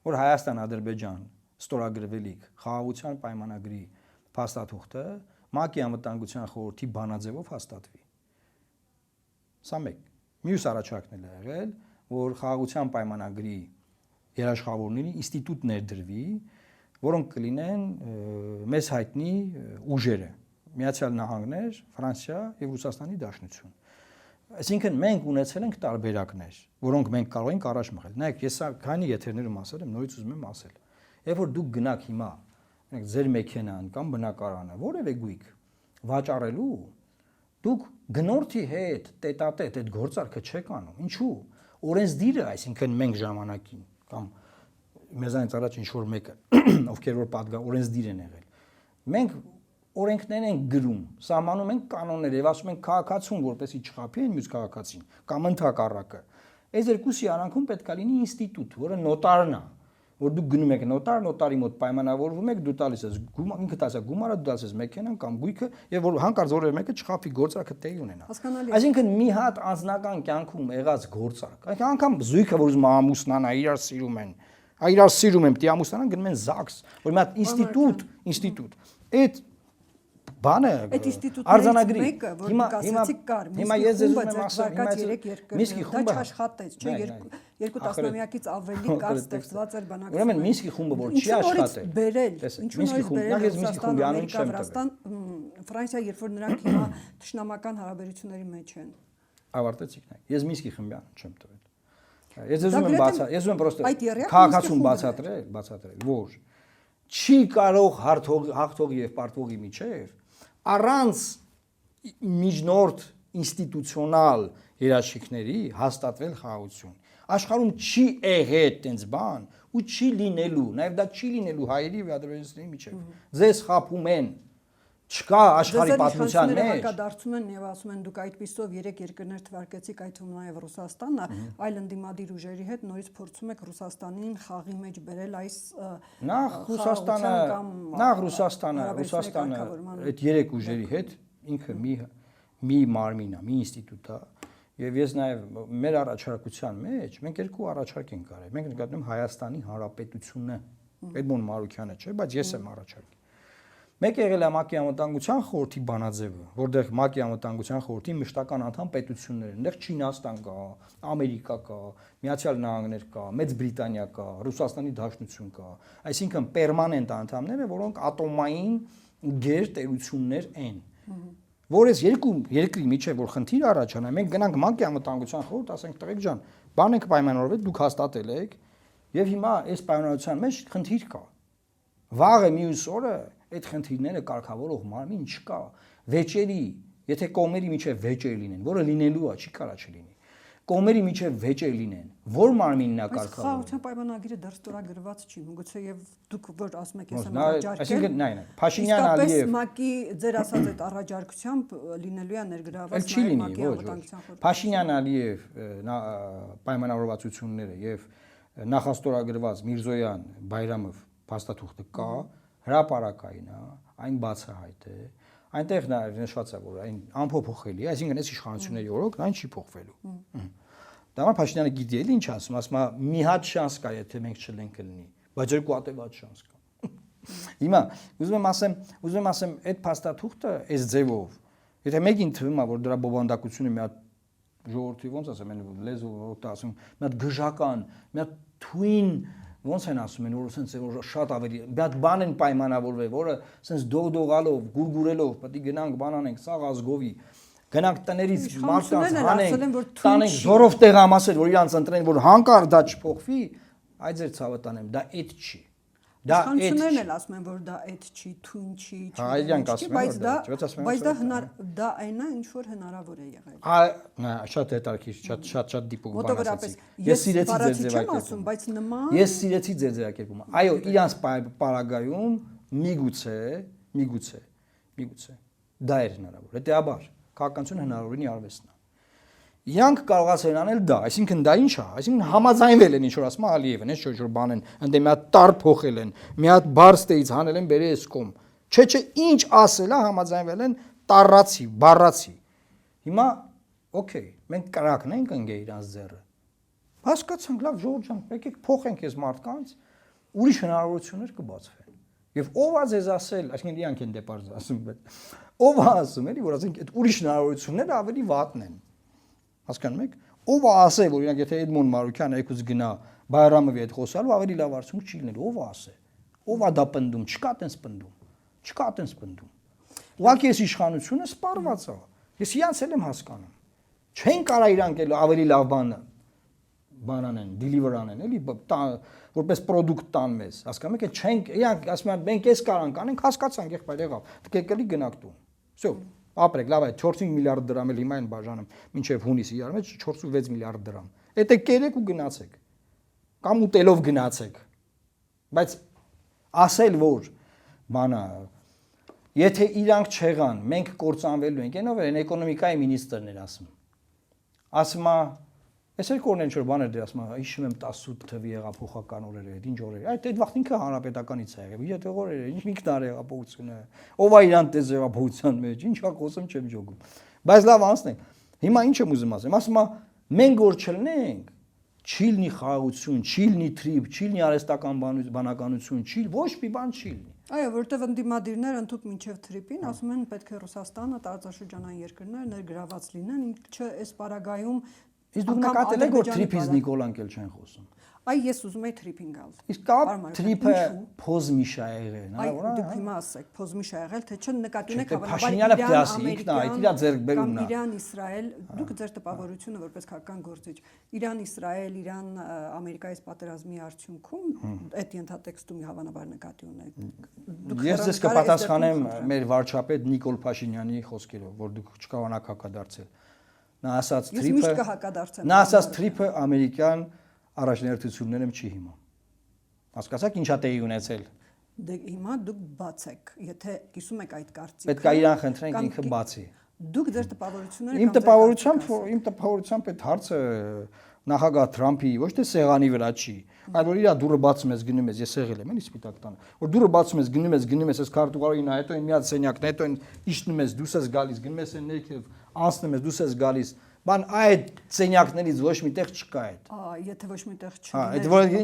որ Հայաստան-Ադրբեջան ստորագրվելիք խաղաղության պայմանագրի փաստաթուղթը ՄԱԿ-ի անվտանգության խորհրդի բանաձևով հաստատվի։ Սա մեկ։ Մյուս առաջարկն է եղել, որ խաղաղության պայմանագրի երաշխավորների ինստիտուտ ներդրվի, որոնք կլինեն մեզ հայտնի ուժերը՝ Միացյալ Նահանգներ, Ֆրանսիա եւ Ռուսաստանի Դաշնություն։ Այսինքն մենք ունեցել ենք տարբերակներ, որոնք մենք կարող ենք առաջ մղել։ Նայեք, ես քանի եթերներում ասել եմ, նորից ուզում եմ ասել։ Երբ որ դուք գնաք հիմա, օրինակ ձեր մեքենան կամ բնակարանը, որևէ գույք վաճառելու, դուք գնորդի հետ տետատետ այդ գործարքը չեք անում։ Ինչու՞։ Օրենսդիրը, այսինքն մենք ժամանակին կամ մեզանից առաջ ինչ որ մեկը, ովքեր որ պատգամ օրենսդիր են եղել։ Մենք օրենքներ են գրում, սահմանում են կանոններ եւ ասում են քաղաքացուն, որպեսզի չխափի այն մյուս քաղաքացին կամ ընդհակառակը։ Այս երկուսի արանքում պետք է լինի ինստիտուտ, որը նոտարն է, որ դուք գնում եք նոտար, նոտարի մոտ պայմանավորվում եք, դու տալիս ես ինքը տալիս է գումարը, դու տալիս ես մեքենան կամ գույքը եւ որ հանկարծ որևէ մեկը չխափի գործարքը տեղի ունենա։ Այսինքն մի հատ անձնական կյանքում եղած գործարք, անգամ զույգը որ ուզում ամուսնանա, իրար սիրում են, իրար սիրում են, պիտի ամուսնանան, գնում են ԶԱԳՍ, որ մի հատ ինստիտուտ, այդ բանը արձանագրի մեկը որ դուք ասացիք կար հիմա ես ձեզ ուզում եմ ասել Մինսկի խումբը դա չաշխատեց չէ երկու տասնամյակից ավելի կար ստեղծված էր բանակցություն ուրեմն Մինսկի խումբը որ չի աշխատել բերել ինչու նորից բերել Ռուսաստան Ամերիկա Ֆրանսիա երբ որ նրանք հիմա ճշնամական հարաբերությունների մեջ են ավարտեցիք նայ ես Մինսկի խմբյան չեմ տվել ես ուզում եմ պրոստը քաղաքացուն բացատրել որ չի կարող հաղթողի եւ պարտվողի միջեւ առանց միջնորդ ինստիտուցիոնալ երաշխիքների հաստատվել խաղաղություն աշխարհում չի եղել այդպես բան ու չի լինելու նաեւ դա չի լինելու հայերի եւ ադրբեջանցիների միջեւ ձեզ խափում են չկա աշխարհի պատմության մեջ հակադարձում են եւ ասում են դուք այդպիսով 3 երկրներ թվարկեցիք այդ թվում նաեւ Ռուսաստանը այլ ընդդիմադիր ուժերի հետ նորից փորձում եք Ռուսաստանին խաղի մեջ բերել այս նախ Ռուսաստանը այդ 3 ուժերի հետ ինքը մի մարմին է, մի ինստիտուտ է եւ ես նաեւ մեր առաջարկության մեջ մենք երկու առաջարկ ենք արել մենք նկատում Հայաստանի Հանրապետությունը Էդմոն Մարուկյանը չէ բայց ես եմ առաջարկել Մեկ եղել է ՄԱԿ-ի անվտանգության խորհրդի բանաձևը, որտեղ ՄԱԿ-ի անվտանգության խորհրդի մշտական անդամ պետություններ են, այնտեղ Չինաստան կա, Ամերիկա կա, Միացյալ Նահանգներ կա, Մեծ Բրիտանիա կա, Ռուսաստանի Դաշնություն կա, այսինքն պերմանենտ անդամներ են, որոնք ատոմային գերտերություններ են։ Որ այս երկու երկրի միջև որ խնդիր առաջանա, մենք գնանք ՄԱԿ-ի անվտանգության խորհուրդ, ասենք տղեկ ջան, բան եք պայմանավորվել, դուք հաստատել եք, եւ հիմա այս պայմանավորության մեջ խնդիր կա։ Վաղը մյուս օրը այդ խնդիրները կարգավորող մարմին չկա։ Վեճերի, եթե կողմերի միջև վեճեր լինեն, որը լինելու է, չի կարա չլինի։ Կողմերի միջև վեճեր լինեն, որ մարմինն է կարգավորում։ Խաղաղության պայմանագիրը դեռ ստորագրված չի, գուցե եւ դուք որ ասում եք ես եմ առաջարկել։ Այսինքն, Փաշինյան Ալիև ՄԱԿ-ի ձեր ասած այդ առաջարկությամբ լինելու է ներգրաված ՄԱԿ-ի անվտանգության խորհրդի։ Փաշինյան Ալիև պայմանավորվածությունները եւ նախաստորագրված Միրզոյան Բայրամով փաստաթուղթը կա, հրապարակային է, այն բացահայտ է։ Այնտեղ նաև նշված է, որ այն անփոփոխելի է, այսինքն այս իշխանությունների օրոք այն չի փոխվելու։ Դա Փաշինյանը գիտի էլի ինչ ասում, ասում է մի հատ շանս կա, եթե մենք չլենք կլինի, բայց երկու հատ ված շանս կա։ Հիմա ուզում եմ ասեմ, այդ փաստաթուղթը այս ձևով, եթե մեկին թվում է, որ դրա բովանդակությունը մի հատ ժողովրդի ոնց ասեմ, այն լեզու ասում, մի հատ գժական, մի հատ թույն ոնց են ասում են, որ ասենց որ շատ ավելի մի հատ բան են պայմանավորվել, որը ասենց դողդողալով, գուրգուրելով, պետք է գնանք բան անենք, սաղ ազգովի, գնանք տներից մարդկանց հանենք, տանենք զորով տեղամասեր, որ իրանց ընտրեն, որ հանկարծ դա չփոխվի, այդ ձեր ցավը տանեմ, դա այդ չի։ Դա իշխանություններն էլ ասում են, որ դա այդ չի, թույն չի, բայց դա այնա ինչ որ հնարավոր է եղել։ Շատ հետաքրքիր, շատ դիպուկ բան ասացիք։ Ես սիրեցի ձեր ձևակերպումը, բայց նման Ես սիրեցի ձեր ձևակերպումը։ Այո, իրանց պարագայում միգուցե դա էր հնարավոր։ Հետեաբար քաղաքականությունը հնարավորինի արվեստն է։ Իրանք կարողացել են անել դա, այսինքն դա ինչ է, այսինքն համաձայնվել են ինչ որ ասում Ալիևն, այս ինչ որ բան են, ընդ մի հատ տար փոխել են, մի հատ բար ստեից հանել են բերել այս կողմ։ Չէ, ինչ ասել է, համաձայնվել են տարածի, բառացի։ Հիմա օքեյ, մենք կրակնենք ընկե իրանց ձեռը։ Հասկացանք, լավ Ժորժ ջան, եկեք փոխենք այս մարդկանց, ուրիշ հնարավորություններ կբացվեն։ Եվ ով է ձեզ ասել, այսինքն իրանք են դեպարզ ասում, բայց ով է ասում, էլի, որ ասենք այդ ուրիշ հնարավորությունները ավելի վատն են։ Հասկանում եք, ով է ասել, որ իրանք եթե Էդմոն Մարուկյանը եկուց գնա Բայրամովի հետ խոսալու, ավելի լավ արդյունք չի լինելու, ով է ասել։ Ով է դա պնդում, չկա տենց պնդում։ Ուղղակի այս իշխանությունը սպառված է։ Ես իրանց էլ եմ հասկանում։ Չեն կարա իրանք էլ ավելի լավ բան անեն, deliver անեն, էլի, որպես product տան մեզ։ Հասկանում եք, չենք, իրանք ասում են, մենք էս կարանք անենք, հասկացանք, եղբայր եղավ։ Դուք եկելի գնաք տուն։ Всё, ապրեք, լավ է, 4-5 միլիարդ դրամ էլ հիմա են բաժանում, մինչև հունիսի իրար մեջ 4-6 միլիարդ դրամ։ Էդ է կերեք ու գնացեք։ Կամ ուտելով գնացեք։ Բայց ասել որ բանա եթե իրանք չեղան, մենք կործանվելու ենք, այնով են էկոնոմիկայի մինիստրն էր ասում։ Ասում է Ես երկորն ինչ որ բաներ դեր ասում եմ, հիշում եմ 18 թվի հեղափոխական օրերը, ինչ օրեր։ Այդ վաղտ ինքը հանրապետականից է եղել։ Իհետ օրերը, ինչ ինքն արել հեղափոխությունը։ Ով է իրան տես հեղափոխության մեջ, ինչա խոսում չեմ ջոգում։ Բայց լավ անցնենք։ Հիմա ինչ եմ ուզում ասեմ, ասում եմ, մենք որ չլնենք, չի լինի խաղաղություն, չի լինի թրիփ, չի լինի արհեստական բանականություն, չի, ոչ մի բան չի լինի։ Այո, որտեվ ընդդիմադիրները ընդհանուր մինչև թրիփին ասում են պետք է Ռուսաստանը, տարածաշրջանային երկրները ներգրաված լինեն, ինչը այս պարագայում Իսկ դուք նկատել եք որ թրիփից Նիկոլան կել չեն խոսում։ Այ ես ուզում եի թրիփին գալ։ Իսկ կա թրիփը փոզմիշ է եղել, հնարավոր է։ Դուք հիմա ասեք, փոզմիշ է եղել, թե չէ նկատի ունեք հավանաբար Իրան, Իրան-Իսրայել, դուք ձեր տպավորությունը որպես քաղաքական գործիչ, Իրան-Իսրայել, Իրան-Ամերիկայից պատերազմի արդյունքում այդ ենթատեքստում հավանաբար նկատի ունեք։ Ես ձեզ կպատասխանեմ մեր վարչապետ Նիկոլ Փաշինյանի խոսքերով, որ դուք չկարողանաք հակադարձել։ Նա ասաց թրիփը ամերիկյան առաջնահերթություններն եմ չի հիմա։ Հասկացաք ինչա տեղի ունեցել։ Դե հիմա դուք բացեք, եթե կիսում եք այդ կարծիքը։ Պետք է իրան խնդրենք ինքը բացի։ Դուք ձեր տպավորությունները Իմ տպավորությամբ այդ հարցը նախագահ Թրամփի ոչ թե սեղանի վրա չի, այլ որ իրա դուրը բացում ես գնում ես, ես եղել եմ էլի Սպիտակ տանը, որ դուրը բացում ես գնում ես այս քարտուղարին, հետո մի հատ սենյակն, հետո իջնում ես, դուրս ես գալիս, գնում ես այն ներքև, անցնում ես, դուրս ես գալիս, բան այդ սենյակներից ոչ մի տեղ չկա այդ։ Եթե ոչ մի տեղ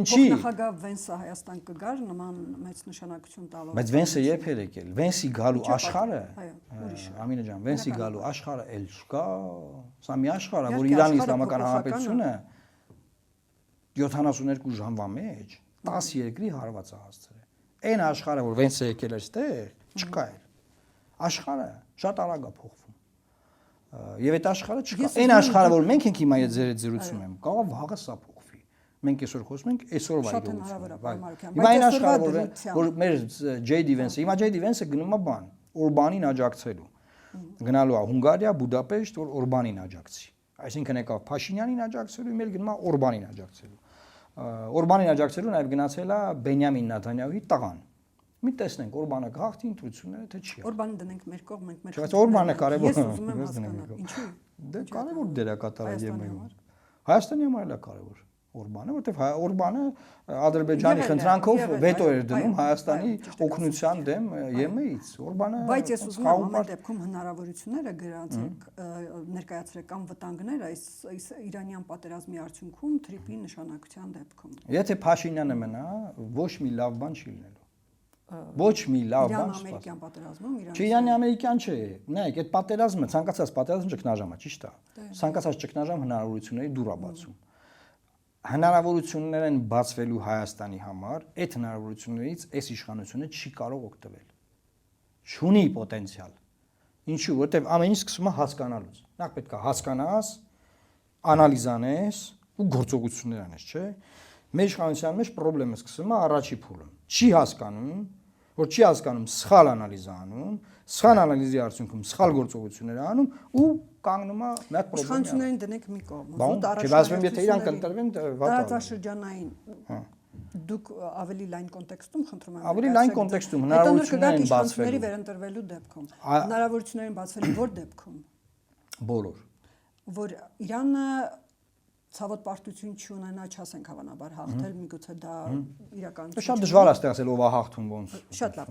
չի։ Նախագահ Վենսը Հայաստան կգար նման մեծ նշանակություն տալով։ Բայց Վենսը երբ էր եկել։ Վենսի գալու աշխարհը, Ամինե ջան, Վենսի գալու աշխարհը էլ չկա։ Սա մի աշխարհ է, որ Իրանի Իսլամական Հանրապետությունը 72 ժամվա մեջ 10 երկրի հարված է հասցրել։ Այն աշխարհը, որ Վենսը եկել էր այստեղ, չկա էր։ Աշխարհը շատ արագ է փոխվում։ Եվ այդ աշխարհը չկա։ Այն աշխարհը, որ մենք ենք հիմա ձեր հետ զրուցում եմ, կարող վաղը սա փոխվի։ Մենք այսօր խոսում ենք այսօրվա Շատ հնարավոր է, պարոն Մարուկյան, Հիմա այն բայց այսօրվա աշխարհը, որ մեր J.D. Vance-ը, հիմա J.D. Vance-ը գնում է բան, Օրբանին աջակցելու։ Գնալու է Հունգարիա, Բուդապեշտ, որ Օրբանին աջակցի։ Այսինքն եկավ Փաշինյանին աջակցելու, իմել գնում է Օրբանին աջակցելու։ Օրբանին աջակցելու նաև գնացել է Բենյամին Նեթանյահուի տղան։ Մի տեսնենք Օրբանը գաղթի ընտրությունները թե չի։ Օրբանը դնենք մեր կողմ, մենք մեր։ Բայց Օրբանը կարևոր։ Ես ուզում եմ հասկանալ, ինչու։ Դե կարևոր դերակատար է ԵՄ-ում։ Հայաստանի համար էլ է կարևոր Օրբանը, որտեվ Օրբանը Ադրբեջանի խնդրանքով վետո էր դնում Հայաստանի օգնության դեմ ԵՄ-ից։ Օրբանը Բայց ես ուզում եմ ամեն դեպքում հնարավորությունները գրանցեք, ներկայացրեք կամ վտանգներ այս Իրանյան պատերազմի արդյունքում Թրիպի նշանակության դեպքում։ Եթե Փաշինյանը մնա, ոչ մի լավ բան չի լինելու։ Ոչ մի լավ բան Իրան-ամերիկյան պատերազմում Իրան-ամերիկյան չէ։ Նայեք, այդ պատերազմը, ցանկացած պատերազմ ճգնաժամ է, ճիշտ է։ Ցանկացած ճգնաժամ հնարավորությունների դուր է բացում։ Հնարավորություններ են բացվելու Հայաստանի համար, այդ հնարավորություններից այս իշխանությունը չի կարող օգտվել։ Չունի պոտենցիալ։ Ինչու՞, որտեվ ամեն ինչ սկսում է հասկանալուց։ Նախ պետք է հասկանաս, անալիզ անես ու գործողություններ անես, չէ՞։ Մեր իշխանության մեջ խնդրեմը սկսում է առաջի փուլում։ Չի հասկանում, որ չի հասկանում սխալ անալիզ անում, սխալ անալիզի արդյունքում սխալ գործողություններ անում ու կանգնում է մի հատ խնդրեմ։ Իշխանություններին դնենք մի կողմ։ Զուտ առաջ եթե իրան կընտրվեն տարածաշրջանային դուք ավելի լայն կոնտեքստում խնդրում եմ։ Ավելի լայն կոնտեքստում հնարավորություններ են բացվելու։ վերընտրվելու դեպքում։ Հնարավորություններ են բացվելու որ դեպքում։ Բոլոր։ Որ Իրանը ցավոտ պարտություն չունենա, չասենք հավանաբար հաղթել, միգուցե դա իրականություն։ Շատ դժվար է ստեղծել ով է հաղթում ոնց։ Շատ լավ։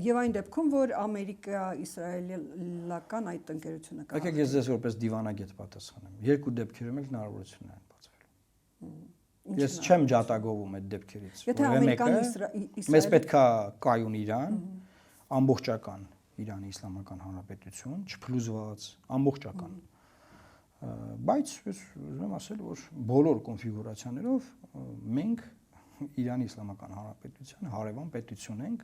Եվ այն դեպքում, որ Ամերիկա-իսրայելական այդ ընկերությունը կա։ Եկեք ես ձեզ որպես դիվանագետ պատասխանեմ։ Երկու դեպքերում էլ հնարավորություններ են բացվելու։ Ես չեմ ջատագովում այդ դեպքերից։ Եթե Ամերիկան մեզ պետք է կայուն Իրան, ամբողջական Իրանի Իսլամական Հանրապետություն, չփլուզված, ամբողջական։ Բայց ես ուզում եմ ասել, որ բոլոր կոնֆիգուրացիաներով մենք Իրանի Իսլամական Հանրապետության հարևան պետություն ենք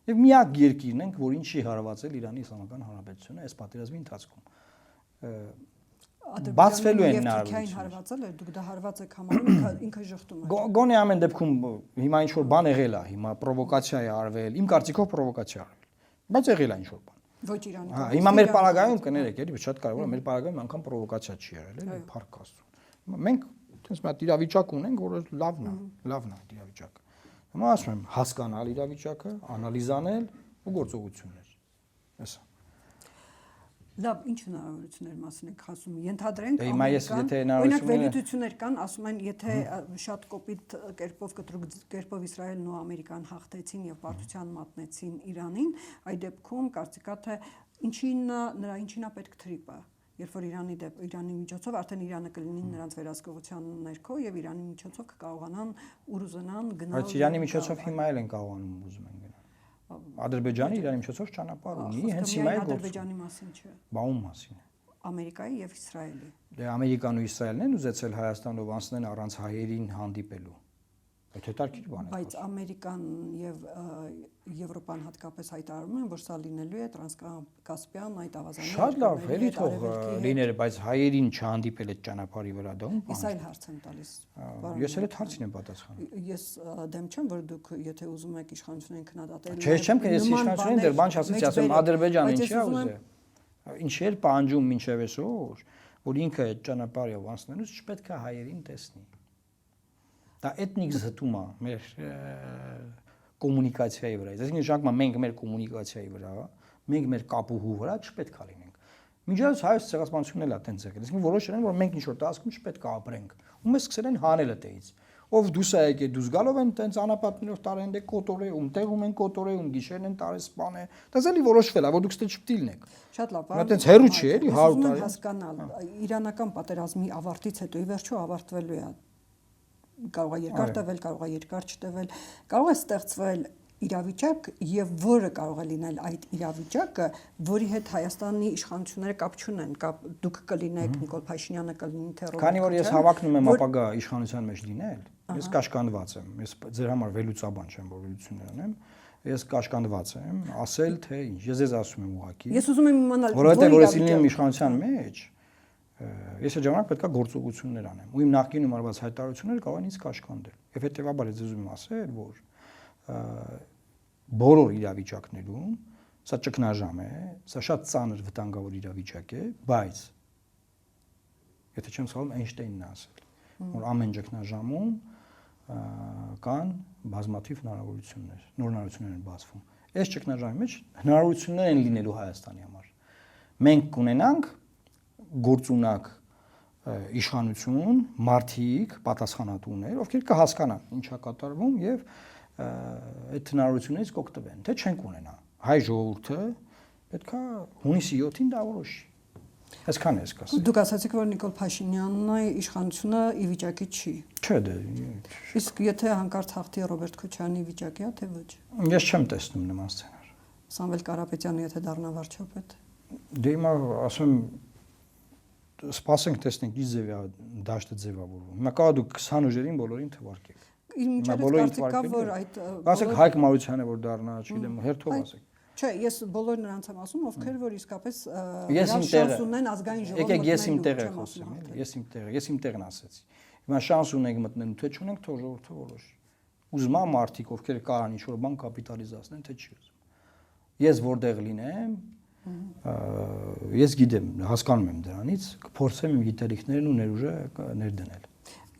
եւ միակ երկիրն ենք, որին չի հարվածել Իրանի Իսլամական Հանրապետությունը այս պատերազմի ընթացքում։ Բացվելու են Թուրքիային հարվածել է, դուք դա հարված եք համարում, ինքը ժխտում է։ Գոնե ամեն դեպքում հիմա ինչ որ բան եղել է, հիմա պրովոկացիա է արվել, իմ կարծիքով պրովոկացիա արվել։ Բայց եղել է ինչ որ բան։ Ոչ Իրանի։ Հիմա մեր պարագայում կներեք, էլի շատ կարևոր է, մեր պարագայում անգամ պրովոկացիա չի եղել, էլի փառք Աստծուն։ Հիմա մենք այդպես մի հատ իրավիճակ ունենք, որը լավն է իրավիճակը։ Հիմա ասում եմ հասկանալ իրավիճակը, անալիզ անել ու գործողություններ։ Էսա։ Լավ, ինչ հնարավորություններ մասին եք խոսում։ Ենթադրենք հիմա ես եթե օրինակ վերլուծություններ կան, ասում են, եթե շատ կոպիտ կերպով Իսրայելն ու Ամերիկան հաղթեցին եւ պարտության մատնեցին Իրանին, այդ դեպքում կարծիքա թե ինչինա պետք Թրիպը, երբ որ Իրանի միջոցով արդեն Իրանը կլինի նրանց վերահսկողության ներքո եւ Իրանի միջոցով կկարողանան ուզենան գնալ։ Բայց Իրանի միջոցով հիմա էլ են կարողանում ուզում են գնալ։ Ադրբեջանը Իրանի միջոցով ճանապարհ ունի, հենց հիմա է գործում։ Ադրբեջանի մասին չէ։ Բա ում մասին է։ Ամերիկայի եւ Իսրայելի։ Դե Ամերիկան ու Իսրայելն են ուզեցել Հայաստանով անցնել առանց հայերին հանդիպելու։ Այդ հետաքրքիր բան է։ Բայց Ամերիկան եւ Եվրոպան հատկապես հայտարարում են, որ սա լինելու է տրանսկասպիան այդ ավազանի։ Շատ լավ, էլի թող լիներ, բայց հայերին չհանդիպել այդ ճանապարհի վրա դա ում բան։ Իսկ այլ հարց եմ տալիս։ Ես էլ այդ հարցին եմ պատասխանում։ Ես դեմ չեմ, որ դուք եթե ուզում եք իշխանություններին քննադատել։ Չէ, չեմ, ես իշխանություններին դեռ բան չասեցի, ասեմ Ադրբեջանը ինչի է ուզել։ Ինչ էր պահանջում մինչև այսօր, որ ինքը այդ ճանապարհով անցնելուց չպետք է հայերին տեսնի։ Դա էթնիկ զտում է մեր կոմունիկացիայի վրա։ Այսինքն նշանակում է մենք մեր կոմունիկացիայի վրա, մենք մեր կապուհու վրա չպետք է լինենք։ Միջազգային հայոց ցեղասպանությունն էլ է տենց եղել։ Այսինքն որոշել են, որ մենք ինչ որ տարածքում չպետք է ապրենք։ Ու մեզ սկսել են հանել այդից։ Ով դուս է եկել, դուս գալով են տենց անապատներով տարեն դե կոտորե, ում տեղում են կոտորե, ում գիշերն են տարես սպան է։ Դա էլի որոշվել է, որ դուք ստե չպետք լինեք։ Շատ լավ։ Դա տենց հերու չի, էլի 100 տարի։ Հասկանալ իրանական պատերազմի ավարտից հետո ի վերջո ավարտվելու է։ Կարող է երկար տևել, կարող է երկար չտևել, կարող է ստեղծվել իրավիճակ եւ որը կարող է լինել այդ իրավիճակը, որի հետ Հայաստանի իշխանությունները կապ չունեն, դուք կլինեք, Նիկոլ Փաշինյանը կլինի թերորիստը։ Քանի որ ես հավակնում եմ ապագա իշխանության մեջ լինել, ես կաշկանդված եմ, ես ձեր համար վերլուծաբան չեմ, որ վերլուծություններ անեմ, ես կաշկանդված եմ, ասել թե ինչ, ես ձեզ ասում եմ ուղղակի։ Ես ուզում եմ իմանալ, որովհետեւ որ ես լինեմ իշխանության մեջ, Ես այդ ժամանակ պետքա գործողություններ անեմ։ Ու իմ նախկինում արված հայտարարությունները կարող են ինձ կաշկանդել։ Եվ հետեւաբար ես ուզում եմ ասել, որ բոլոր իրավիճակներում սա ճգնաժամ է, սա շատ ծանր վտանգավոր իրավիճակ է, բայց եթե չեմ սխալվում, Էյնշտեյնն է ասել, որ ամեն ճգնաժամում կան բազմաթիվ հնարավորություններ, նոր հնարավորություններ են բացվում։ Այս ճգնաժամի մեջ հնարավորություններ են լինելու Հայաստանի համար։ Մենք կունենանք գործունակ իշխանություն, մարդիկ, պատասխանատուներ, ովքեր կհասկանան ինչա կատարվում եւ այդ հնարավորություններից կօգտվեն, թե չենք ունենա։ Հայ ժողովուրդը պետքա հունիսի 7-ին դա որոշի։ Այսքան ես կասեմ։ Դուք ասացիք, որ Նիկոլ Փաշինյանը իշխանությունը ի վիճակի չի։ Չէ, դե։ Իսկ եթե հանկարծ հաղթի Ռոբերտ Քոչարյանի վիճակի է, թե ոչ։ Ես չեմ տեսնում նման սցենար։ Սամվել Կարապետյանը եթե դառնա վարչապետ։ Դե հիմա ասում սպասենք տեսնենք ի ձև է դաշտը ձևավորվում։ Հիմա կարող դուք 20 ուժերին բոլորին թվարկեք։ Հիմա բոլորին թվարկեք, որ այդ ասեք Հայկ Մարությանը որ դառնա, չգիտեմ, հերթով ասեք։ Չէ, ես բոլոր նրանց եմ ասում, ովքեր որ իսկապես շանս ունեն ազգային ժողով։ Եկեք ես իմ տեղը խոսեմ, ես իմ տեղն ասեցի։ Հիմա շանս ունենք մտնելու, թե չունենք, թող ժողովուրդը որոշի։ Ուզում եմ մարդիկ, ովքեր կարան ինչ-որ բան կապիտալիզացնեն, թե չի ուզում։ Ես որտեղ լինեմ, ես գիտեմ, հասկանում եմ դրանից, կփորձեմ իմ գիտելիքներն ու ներուժը ներդնել։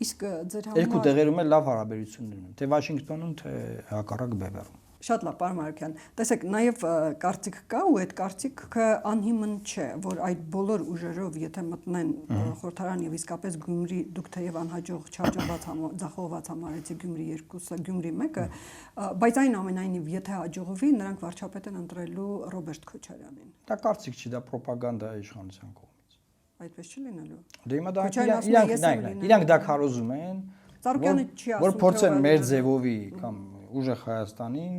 Իսկ ձեր համար երկու տեղերում էլ լավ հարաբերություններ ունեմ, թե Վաշինգտոնում, թե հակառակ Բևեռում։ Շատ լավ, պարոն Մարուկյան։ Տեսեք, նաև կարծիք կա ու այդ կարծիքը անհիմն չէ, որ այդ բոլոր ուժերով եթե մտնեն խորհրդարան եւ իսկապես Գյումրի, դուք թեև անհաջող չհաջողված ձախողված համարեցի Գյումրի 2-ը, Գյումրի 1-ը, բայց այն ամենայնիվ եթե հաջողվի, նրանք վարչապետ են ընտրելու Ռոբերտ Քոչարյանին։ Դա կարծիք չի, դա ռոպագանդա է իշխանության կողմից։ Այդպես չի լինելու։ Դե հիմա դա իրանք դա քարոզում են, Ծառուկյանը չի ասում, որ փորձեն մեր ձևովի կամ ուժեղ Հայաստանին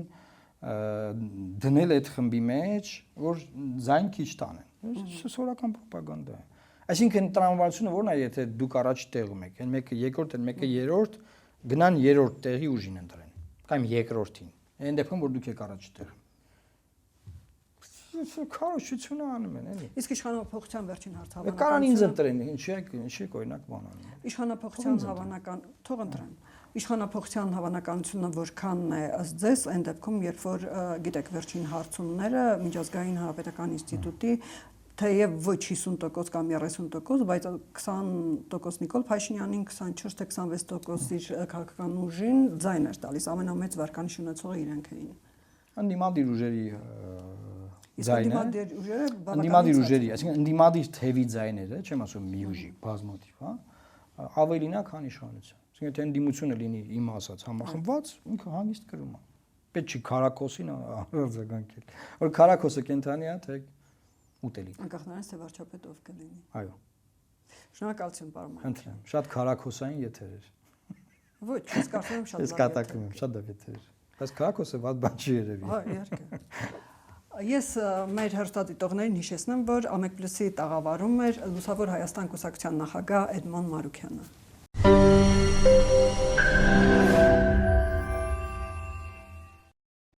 դնել այդ խմբի մեջ, որ ձայն քիչ տանեն։ Սովորական ռոպագանդա է։ Այսինքն տրամաբանությունը ո՞րն է, եթե դուք առաջ տեղում եք, այն մեկը երկրորդ, այն մեկը երրորդ, գնան երրորդ տեղի ուժին ընտրեն, կամ երկրորդին։ Այն դեպքում որ դուք եք առաջ տեղ։ Քարոշչությունը անում են, էլի։ Իսկ իշխանապողության վերջին հարցավանական։ Կարան ինձ ընտրեն, ինչի օրինակ բան անում։ Իշխանապողության հավանական, թող ընտրեն։ Իշխանապողության հավանականությունը որքանն է ըստ ձեզ, այն դեպքում, երբ որ գիտեք վերջին հարցումները Միջազգային Հանրապետական ինստիտուտի թեև ոչ 50% կամ 30%, բայց 20% Նիկոլ Փաշինյանին, 24 թե 26% իր քաղաքական ուժին ձայն էր տալիս, ամենամեծ վարկանիշ ունեցողը իրենք էին։ Անդիմադիր ուժերի ձայնը, անդիմադիր ուժերի, այսինքն անդիմադիր թևի ձայները, չեմ ասում մի ուժի, բազմաթիվ, հա, ավելին է, քան իշխանության։ Այսինքն եթե անդիմությունը լինի իմ ասած համախմբված, ինքը հանգիստ կրում է։ Պետք չի քարակոսին արձագանքել։ Որ քարակոսը կենթանի է, թե ուտելիք։ Անկախ նրանից թե վարչապետ ով կլինի։ Այո։ Շնորհակալություն, պարոն Մարուկյան։ Ընտրեմ, շատ քարակոսային եթեր էր։ Ոչ, ես կարծում եմ շատ լավ։ Ես կատակում եմ, շատ լավ եթեր էր։ Բայց քարակոսը ված բան չի երևի։ Հա, իհարկե։ Ես մեր հերթադիտողներին հիշեցնեմ, որ Ամեկ Պլյուսի տաղավարում էր Լուսավոր Հայաստան կուսակցության նախագահ Էդմոն Մարուկյանը։